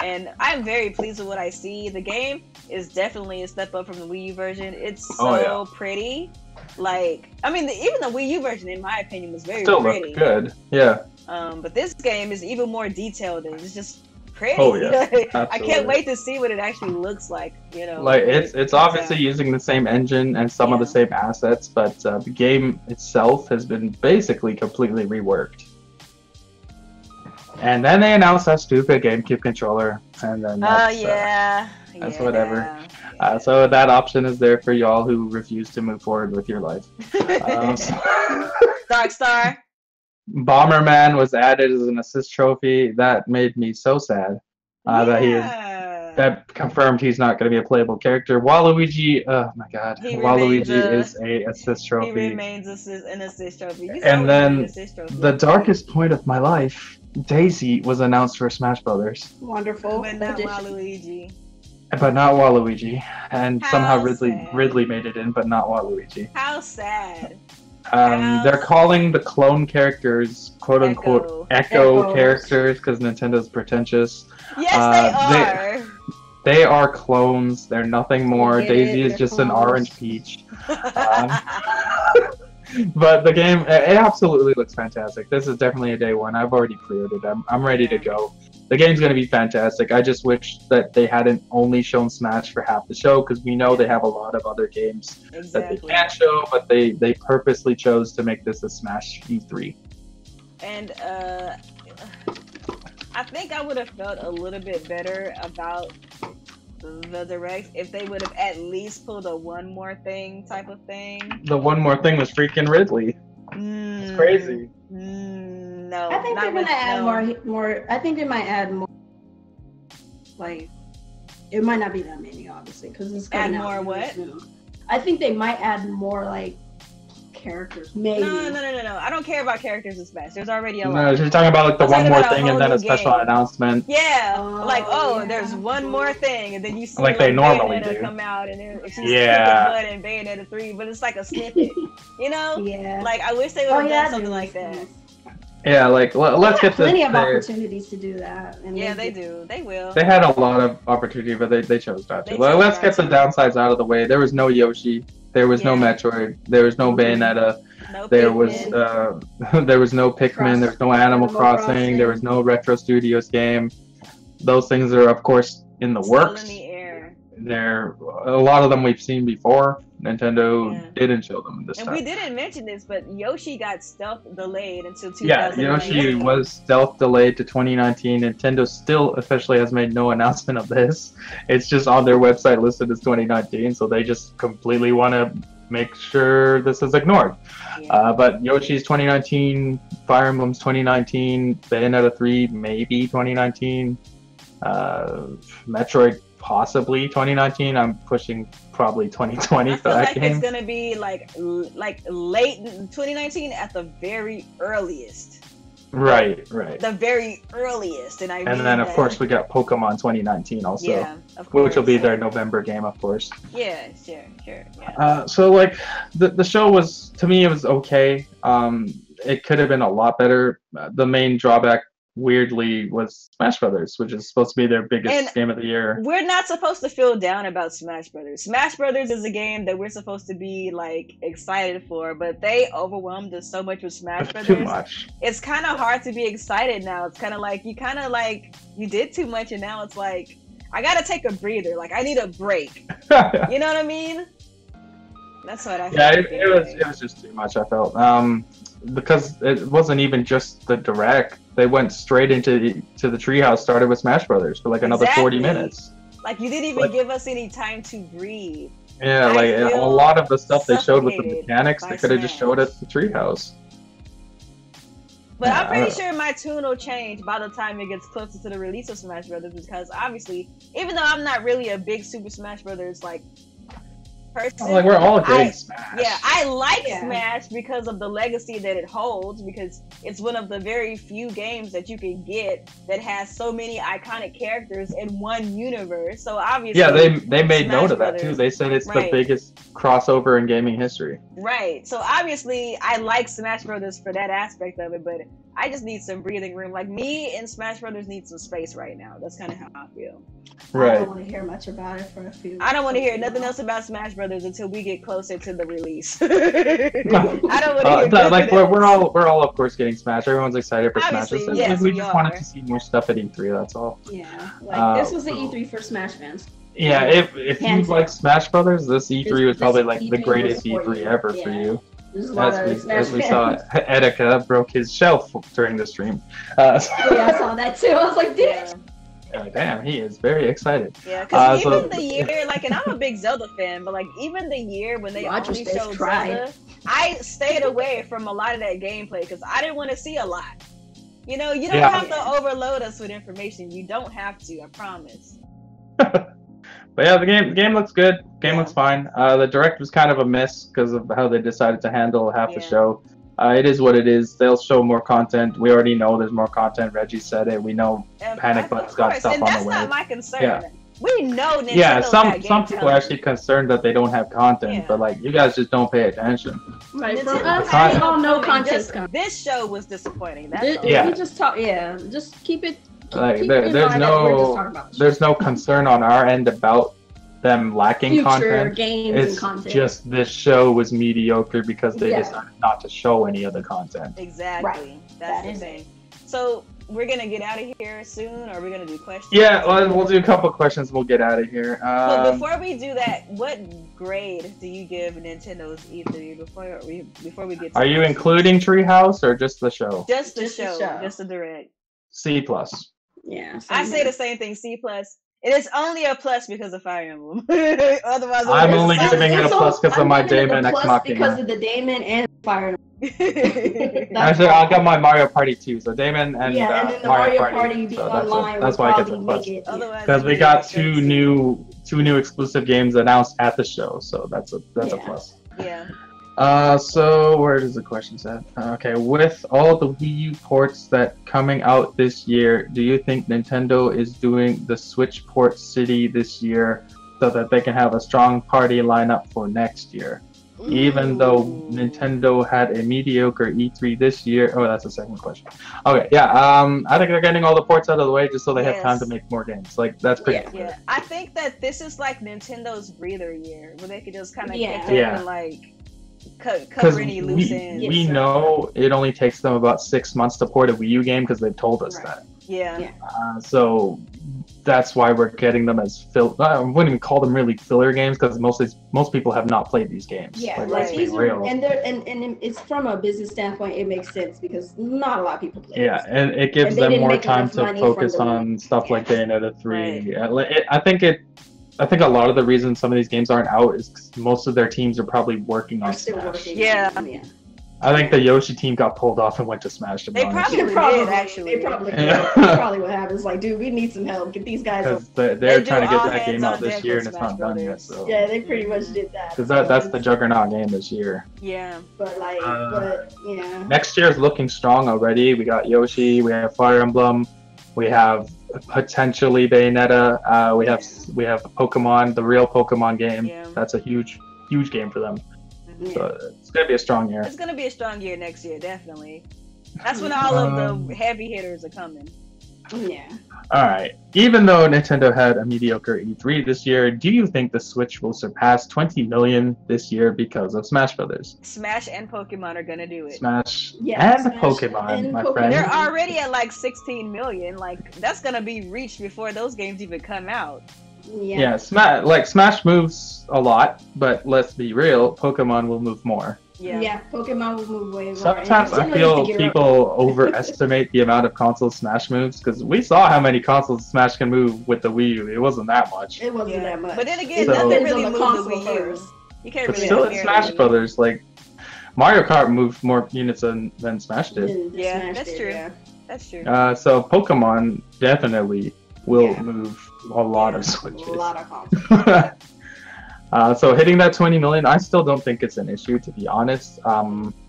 And I'm very pleased with what I see. The game is definitely a step up from the Wii U version. It's so pretty. Like, I mean, even the Wii U version, in my opinion, was very pretty. Still looked good, yeah. But this game is even more detailed and it's just pretty. Oh yeah, I can't wait to see what it actually looks like. You know, like it's obviously using the same engine and some of the same assets, but the game itself has been basically completely reworked. And then they announced that stupid GameCube controller, and then that's whatever. So that option is there for y'all who refuse to move forward with your life. Darkstar. Bomberman was added as an assist trophy. That made me so sad. That that confirmed he's not going to be a playable character. Waluigi, oh my god, Waluigi is a assist trophy. He remains an assist trophy. And then the darkest point of my life, Daisy was announced for Smash Brothers. Wonderful. But not Waluigi. But not Waluigi, and How somehow sad. Ridley made it in, but not Waluigi. How sad. They're calling the clone characters "quote unquote" Echo characters because Nintendo's pretentious. Yes, they are. They are clones. They're nothing more. Daisy is just an orange peach. But the game, it absolutely looks fantastic. This is definitely a day one. I've already cleared it. I'm ready to go. The game's going to be fantastic. I just wish that they hadn't only shown Smash for half the show, because we know they have a lot of other games that they can't show, but they purposely chose to make this a Smash E3. And I think I would have felt a little bit better about the Direct if they would have at least pulled a one more thing type of thing. The one more thing was freaking Ridley. It's crazy. No, I think they're gonna add more. I think they might add more. Like, it might not be that many, obviously, because it's coming out. Add more what? Soon. I think they might add more like characters. Maybe. No. I don't care about characters in Smash. There's already a lot. No, she's talking about like the one more thing and then a special announcement. Yeah, there's one more thing, and then you see like they normally Bayonetta do come out, and then she's kicking butt in Bayonetta 3, but it's like a snippet, you know? Yeah. Like I wish they would have done something like that. Yeah, like let's get plenty of opportunities to do that. And they do. They will. They had a lot of opportunity, but they chose not to. Well, let's get the downsides out of the way. There was no Yoshi. There was no Metroid. There was no Bayonetta. There was no Pikmin. There was no Animal Crossing. There was no Retro Studios game. Those things are, of course, in the works. In the air. A lot of them we've seen before. Nintendo didn't show them this time. And we didn't mention this, but Yoshi got stealth delayed until 2019. Yeah, Yoshi was stealth delayed to 2019. Nintendo still officially has made no announcement of this. It's just on their website listed as 2019, so they just completely want to make sure this is ignored. But Yoshi's 2019, Fire Emblem's 2019, Bayonetta 3 maybe 2019, Metroid possibly 2019. I'm pushing probably 2020 for that game. It's gonna be like late 2019 at the very earliest. Right. The very earliest, and then of course we got Pokemon 2019 also. Yeah, of course. Which will be their November game, of course. Yeah, sure. Yeah. So like the show was, to me, it was okay. It could have been a lot better. The main drawback, weirdly, was Smash Brothers, which is supposed to be their biggest game of the year. We're not supposed to feel down about Smash Brothers. Smash Brothers is a game that we're supposed to be like excited for, but they overwhelmed us so much with Smash Brothers. Too much. It's kind of hard to be excited now. It's kind of like you did too much, and now it's like I gotta take a breather. Like I need a break. You know what I mean? That's what I feel. Yeah, it was just too much, I felt. Because it wasn't even just the Direct. They went straight into the Treehouse, started with Smash Brothers for like another 40 minutes. Like you didn't even give us any time to breathe. Yeah, like a lot of the stuff they showed with the mechanics, they could have just showed at the Treehouse. But I'm pretty sure my tune will change by the time it gets closer to the release of Smash Brothers, because obviously, even though I'm not really a big Super Smash Brothers like person, like we're all getting Smash. Yeah, I like Smash because of the legacy that it holds, because it's one of the very few games that you can get that has so many iconic characters in one universe. So obviously, they made note of that too. They said it's the biggest crossover in gaming history. Right. So obviously, I like Smash Brothers for that aspect of it, but I just need some breathing room. Like me and Smash Brothers need some space right now. That's kind of how I feel. Right. I don't want to hear much about it for a few. I don't want to hear nothing else about Smash Brothers until we get closer to the release. I don't want to hear like we're all of course getting Smash. Everyone's excited for Smash. Yes, we just wanted to see more stuff at E3. That's all. Yeah, like this was the E3 for Smash fans. Yeah, if you like Smash Brothers, this E3 was probably like the greatest E3 ever for you. As we saw, Etika broke his shelf during the stream. I saw that too. I was like, damn, he is very excited. Yeah, because even the year, like, and I'm a big Zelda fan, but like even the year when they only showed Zelda, I stayed away from a lot of that gameplay because I didn't want to see a lot. You know, you don't have to overload us with information. You don't have to, I promise. But yeah, the game looks good. Game looks fine. The direct was kind of a miss because of how they decided to handle half the show. It is what it is. They'll show more content. We already know there's more content. Reggie said it. We know Panic Button's got stuff on the way. And that's not my concern. Yeah. We know Nintendo. Yeah, some people are actually concerned that they don't have content, but like you guys just don't pay attention. Right. For us, we all know content's coming. This show was disappointing. That's We just talk. Yeah, just keep it. There's no concern on our end about them lacking future content. Games it's and content. just this show was mediocre because they decided not to show any other content. Exactly. Right. That's the thing. So we're gonna get out of here soon, or we're gonna do questions? Yeah, we'll do a couple questions. We'll get out of here. But before we do that, what grade do you give Nintendo's E3 before we get to Are you including Treehouse or just the show? Just the show. Just the direct. C+. Yeah. I say the same thing, C+. It is only a plus because of Fire Emblem. Otherwise, I'm only giving it a plus because of my Daemon Ex Machina. Because of the Daemon and Fire Emblem. Actually, I got my Mario Party too. So Daemon and and then the Mario Party so online. that's why I get the plus. Because we got two new exclusive games announced at the show, so that's a plus. Yeah. So where does the question say? Okay, with all the Wii U ports that coming out this year, do you think Nintendo is doing the Switch port city this year so that they can have a strong party lineup for next year? Ooh. Even though Nintendo had a mediocre E3 this year. Oh, that's the second question. Okay, yeah. I think they're getting all the ports out of the way just so they have time to make more games. Like that's pretty. Yeah. I think that this is like Nintendo's breather year, where they could just kind of catch up and like cover any loose ends. We know it only takes them about 6 months to port a Wii U game because they've told us that. Yeah. So that's why we're getting them as I wouldn't even call them really filler games because most people have not played these games. Yeah, like these are, and it's from a business standpoint, it makes sense because not a lot of people play. Yeah, and it gives them more time to focus on stuff like Bayonetta 3. Right. I think a lot of the reason some of these games aren't out is because most of their teams are probably working on Smash. Yeah. I think the Yoshi team got pulled off and went to Smash. They probably did, actually. They probably did. That's probably what happens. Like, dude, we need some help. Get these guys. Because they're trying to get that game out this year and it's not done yet. So. Yeah, they pretty much did that. Because that's the juggernaut game this year. Yeah. But next year is looking strong already. We got Yoshi. We have Fire Emblem. We have potentially Bayonetta. We have Pokemon, the real Pokemon game. Yeah. That's a huge game for them. Mm-hmm. So it's gonna be a strong year. It's gonna be a strong year next year, definitely. That's when all of the heavy hitters are coming. Yeah. All right. Even though Nintendo had a mediocre E3 this year, do you think the Switch will surpass 20 million this year because of Smash Brothers? Smash and Pokemon are gonna do it. Smash and Pokemon, my friend. They're already at like 16 million. Like that's gonna be reached before those games even come out. Yeah. Smash moves a lot, but let's be real, Pokemon will move more. Yeah, Pokemon will move way more. Sometimes I feel people overestimate the amount of consoles Smash moves because we saw how many consoles Smash can move with the Wii U. It wasn't that much. It wasn't that much. But then again, nothing really moved the Wii U. You can't really. But still, it's Smash Brothers. Like Mario Kart moved more units than Smash did. Yeah, that's true. Yeah. That's true. So Pokemon definitely will move a lot of Switches. A lot of consoles. So hitting that 20 million, I still don't think it's an issue, to be honest.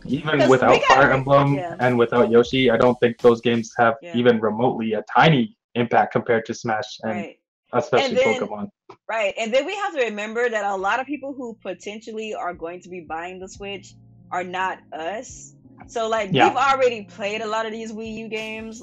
Even without Fire Emblem and without Yoshi, I don't think those games have even remotely a tiny impact compared to Smash and especially Pokemon. Right, and then we have to remember that a lot of people who potentially are going to be buying the Switch are not us. So we've already played a lot of these Wii U games,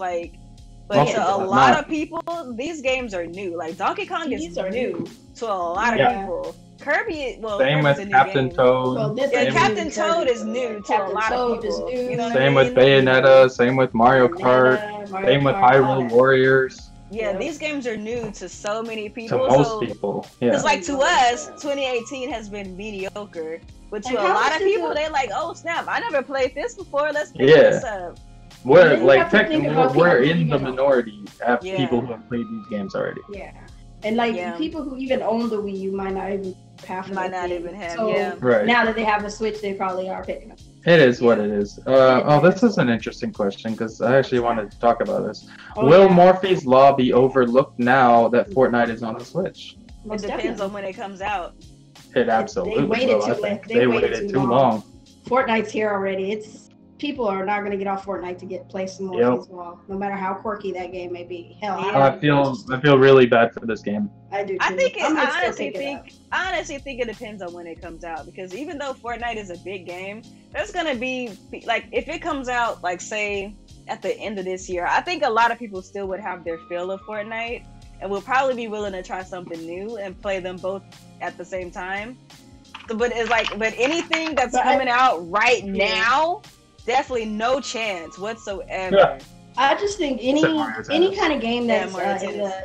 but to a lot of people, these games are new. Like Donkey Kong is new to a lot of people. Kirby, same with Captain Toad. Captain Toad is new to a lot of people. Same with Bayonetta. Same with Mario Kart. Same with Hyrule Warriors. Yeah, these games are new to so many people. To most people, Because to us, 2018 has been mediocre. But to a lot of people, they're like, oh snap, I never played this before. Let's pick this up. We're in the minority of people who have played these games already. Yeah. And people who even own the Wii U might not even have. Might not even have. So now that they have a Switch, they probably are picking up. It is what it is. This is an interesting question because I actually wanted to talk about this. Oh, Will yeah. Morphe's Law be overlooked now that Fortnite is on the Switch? It depends on when it comes out. It absolutely They waited will. too I think late. they waited too long. Fortnite's here already. People are not going to get off Fortnite to play some more Yep. as well, no matter how quirky that game may be. Hell, I feel really bad for this game. I do too. I honestly think it depends on when it comes out, because even though Fortnite is a big game, there's gonna be like, if it comes out like say at the end of this year, I think a lot of people still would have their fill of Fortnite and will probably be willing to try something new and play them both at the same time. But anything that's coming out right now, definitely no chance whatsoever. Yeah. I just think any kind of game that's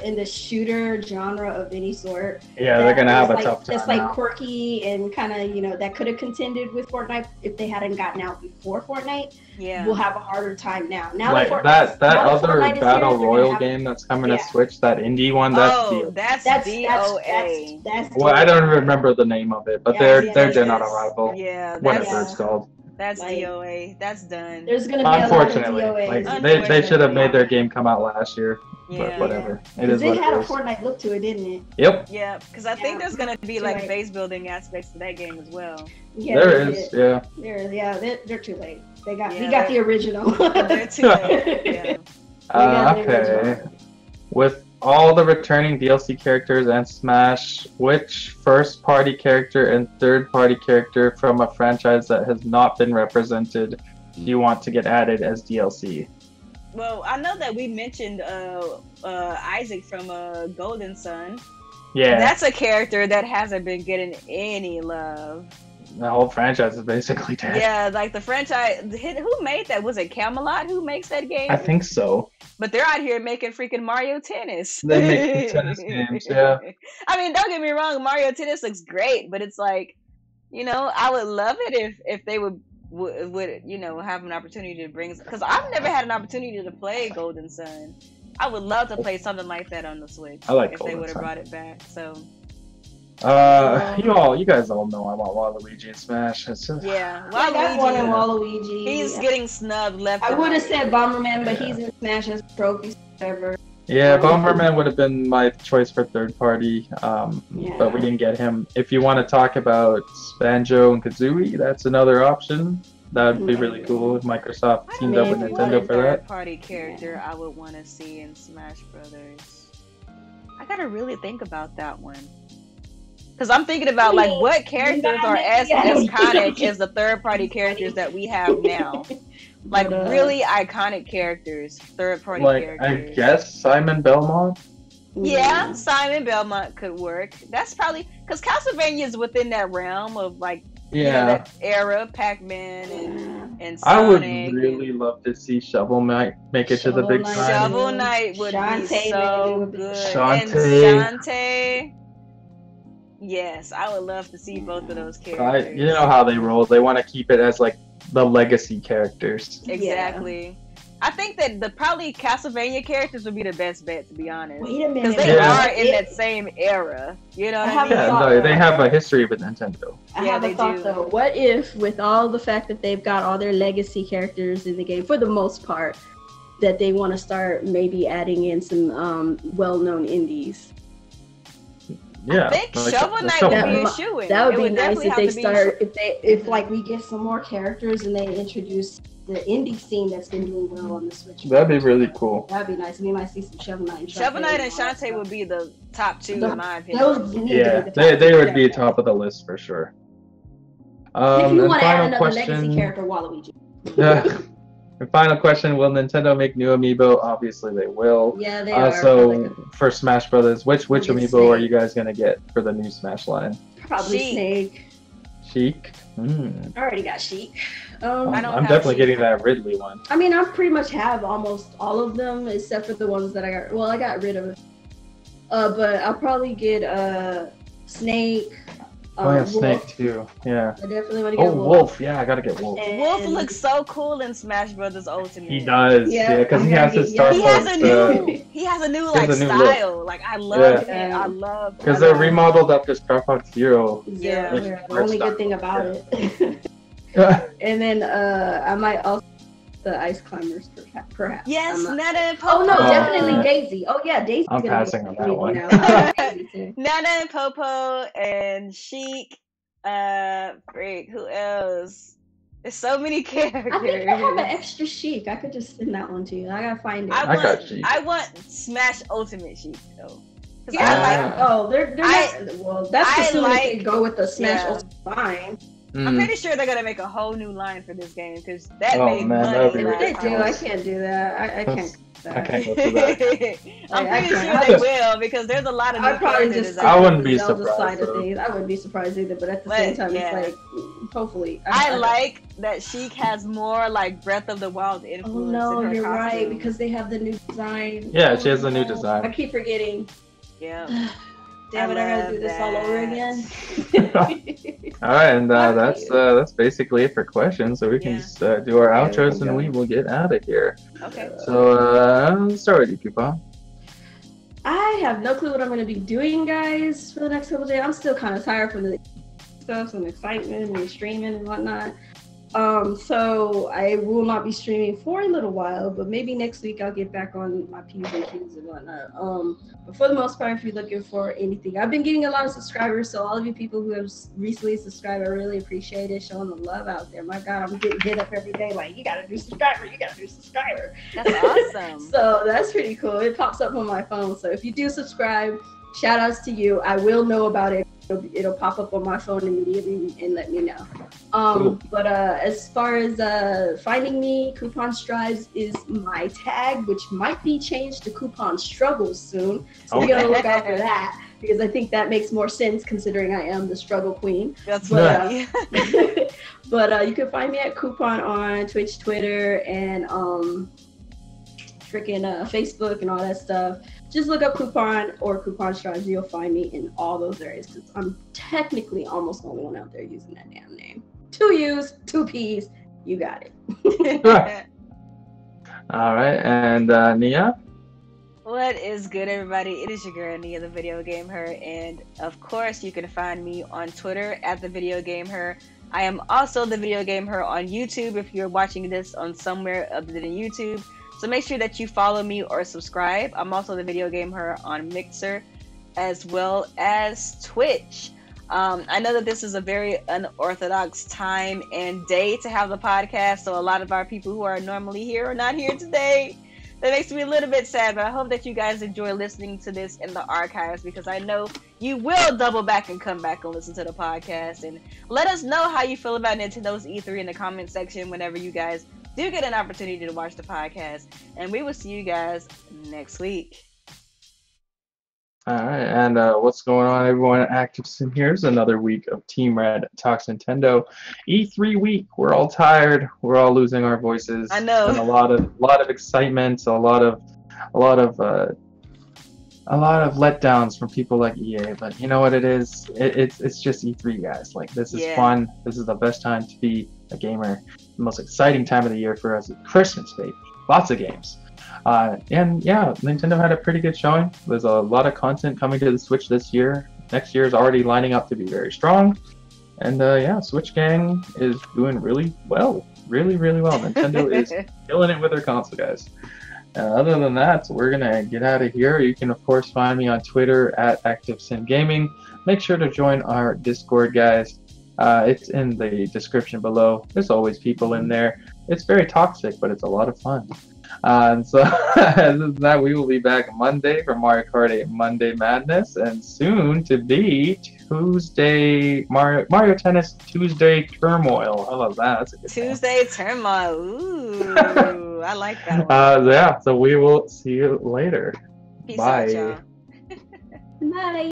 in the shooter genre of any sort. Yeah, they're gonna have a tough time. That's like quirky and kind of that could have contended with Fortnite if they hadn't gotten out before Fortnite. Yeah, we'll have a harder time now. Now like that other battle royal game that's coming to Switch, that indie one. That's DOA. That's well, I don't remember the name of it, but they're dead on arrival. Yeah, whatever it's called. That's DOA. That's done. There's gonna be unfortunately, a lot of DOAs. They should have made their game come out last year. Yeah. But whatever. Because it had a Fortnite look to it, didn't it? Yep. Yeah, because I think there's gonna be like base building aspects to that game as well. Yeah, there is. Yeah. They're too late. We got the original. They're too late. Yeah. Okay. With all the returning DLC characters and Smash, which first-party character and third-party character from a franchise that has not been represented do you want to get added as DLC? Well, I know that we mentioned Isaac from Golden Sun. Yeah. That's a character that hasn't been getting any love. The whole franchise is basically dead. Yeah, like the franchise. Who made that? Was it Camelot who makes that game? I think so. But they're out here making freaking Mario Tennis. They make tennis games, yeah. I mean, don't get me wrong, Mario Tennis looks great, but it's like, I would love it if they would have an opportunity to bring, because I've never had an opportunity to play Golden Sun. I would love to play something like that on the Switch. I like if Golden they would have Sun. brought it back. So. You guys all know I want Waluigi in Smash. It's just... Yeah, I wanted Waluigi. He's getting snubbed left. I would have said Bomberman, but he's in Smash as trophies forever. Yeah, Bomberman would have been my choice for third party, but we didn't get him. If you want to talk about Banjo and Kazooie, that's another option. That would be really cool if Microsoft teamed up with Nintendo for that. Third party character I would want to see in Smash Brothers. I gotta really think about that one. Because I'm thinking about what characters are as iconic as the third-party characters that we have now. Like really iconic characters, third-party characters. I guess Simon Belmont. Yeah, Simon Belmont could work. That's probably because Castlevania is within that realm of that era, Pac-Man and Sonic. I would really love to see Shovel Knight make it to the big time. Shovel Knight would be so good. Shantae. Yes, I would love to see both of those characters. You know how they roll. They want to keep it as the legacy characters. Exactly. Yeah. I think that probably Castlevania characters would be the best bet, to be honest. Wait a minute. Because they are in that same era. You know what I mean? Yeah, no, they have a history with Nintendo. I have a thought though. What if, with all the fact that they've got all their legacy characters in the game, for the most part, that they want to start maybe adding in some well-known indies? Yeah, I think Shovel Knight would be a shoo-in. That would be nice if they start, if we get some more characters and they introduce the indie scene that's been doing well on the Switch. That'd be really cool. That'd be nice. We might see some Shovel Knight and Shantae. Shovel Knight and Shantae would be the top two in my opinion. They would be top of the list for sure. If you want to add another legacy character, Waluigi. Yeah. And final question, will Nintendo make new Amiibo? Obviously they will. Yeah, they are. So for Smash Brothers, which Amiibo are you guys going to get for the new Smash line? Probably Snake. Sheik? I already got Sheik. I'm definitely getting that Ridley one. I mean, I pretty much have almost all of them except for the ones that I got. Well, I got rid of. But I'll probably get Snake. Snake too. Yeah. I definitely want to get Wolf. Yeah, I gotta get Wolf. And Wolf looks so cool in Smash Brothers Ultimate. He does. Yeah, because he has his Star Fox. He has a new style. Like I love it. I love. Because they're remodeled after Star Fox Zero. Yeah. The only good thing about it. And then I might also the Ice Climbers perhaps. Yes, Nana and Oh Popo. no, definitely Daisy. Oh yeah, Daisy's I'm gonna passing be on that one. now. I like Daisy too. Nana and Popo and Sheik. Freak, who else? There's so many characters. I think I have an extra Sheik. I could just send that one to you. I gotta find it. I want Smash Ultimate Sheik though. Yeah, they're not. Well, that's assuming they go with the Smash yeah. Ultimate line. I'm pretty sure they're gonna make a whole new line for this game because that made that'd be money. If they do, I can't do that. I can't. I can't go through that. I'm pretty sure they will because there's a lot of new characters. I wouldn't be Zelda surprised. Side of things. I wouldn't be surprised either, but at the same time, it's like, hopefully. I like that Sheik has more like Breath of the Wild influence. Oh no, in her you're costume. right because they have the new design. Yeah, she has a new design. I keep forgetting. Yeah. Damn it! I gotta do this all over again. All right, and that's basically it for questions. So we can just do our outros and we will get out of here. Okay. So let's start with you, Coupon. I have no clue what I'm gonna be doing, guys, for the next couple of days. I'm still kind of tired from the stuff, some excitement and streaming and whatnot. So I will not be streaming for a little while, but maybe next week I'll get back on my P's and Q's and whatnot. But for the most part, if you're looking for anything, I've been getting a lot of subscribers, so all of you people who have recently subscribed, I really appreciate it, showing the love out there. My God, I'm getting hit up every day like, you gotta do subscriber, you gotta do subscriber. That's awesome. So that's pretty cool. It pops up on my phone. So if you do subscribe, shout outs to you. I will know about it. It'll pop up on my phone immediately and let me know. Cool. But as far as finding me, Coupon Strives is my tag, which might be changed to Coupon Struggles soon. So we're gonna look out for that because I think that makes more sense considering I am the struggle queen. That's funny. But you can find me at Coupon on Twitch, Twitter, and Facebook and all that stuff. Just look up Coupon or Coupon Strives. You'll find me in all those areas because I'm technically almost the only one out there using that damn name. 2 U's, 2 P's. You got it. All right, and Nia? What is good, everybody? It is your girl, Nia, the Video Game Her, and of course, you can find me on Twitter at the Video Game Her. I am also the Video Game Her on YouTube if you're watching this on somewhere other than YouTube. So make sure that you follow me or subscribe. I'm also the Video Game Her on Mixer as well as Twitch. I know that this is a very unorthodox time and day to have the podcast, so a lot of our people who are normally here are not here today. That makes me a little bit sad, but I hope that you guys enjoy listening to this in the archives because I know you will double back and come back and listen to the podcast. And let us know how you feel about Nintendo's E3 in the comment section whenever you guys do get an opportunity to watch the podcast. And we will see you guys next week. All right, and what's going on, everyone? Actives here's another week of Team Red Talks Nintendo E3 week. We're all tired. We're all losing our voices. I know. And a lot of excitement. A lot of letdowns from people like EA. But you know what it is? It's just E3, guys. Like this is fun. This is the best time to be a gamer. The most exciting time of the year for us is Christmas, baby. Lots of games. And yeah, Nintendo had a pretty good showing. There's a lot of content coming to the Switch this year. Next year is already lining up to be very strong. And yeah, Switch Gang is doing really well. Really, really well. Nintendo is killing it with their console, guys. Other than that, we're going to get out of here. You can, of course, find me on Twitter at ActiveSimGaming. Make sure to join our Discord, guys. It's in the description below. There's always people in there. It's very toxic, but it's a lot of fun. And so, other than that, we will be back Monday for Mario Kart 8 Monday Madness, and soon to be Tuesday Mario Tennis Tuesday Turmoil. How about that? That's a good Tuesday Turmoil. Ooh, I like that one. Yeah, so we will see you later. Peace Bye. out, y'all. Bye.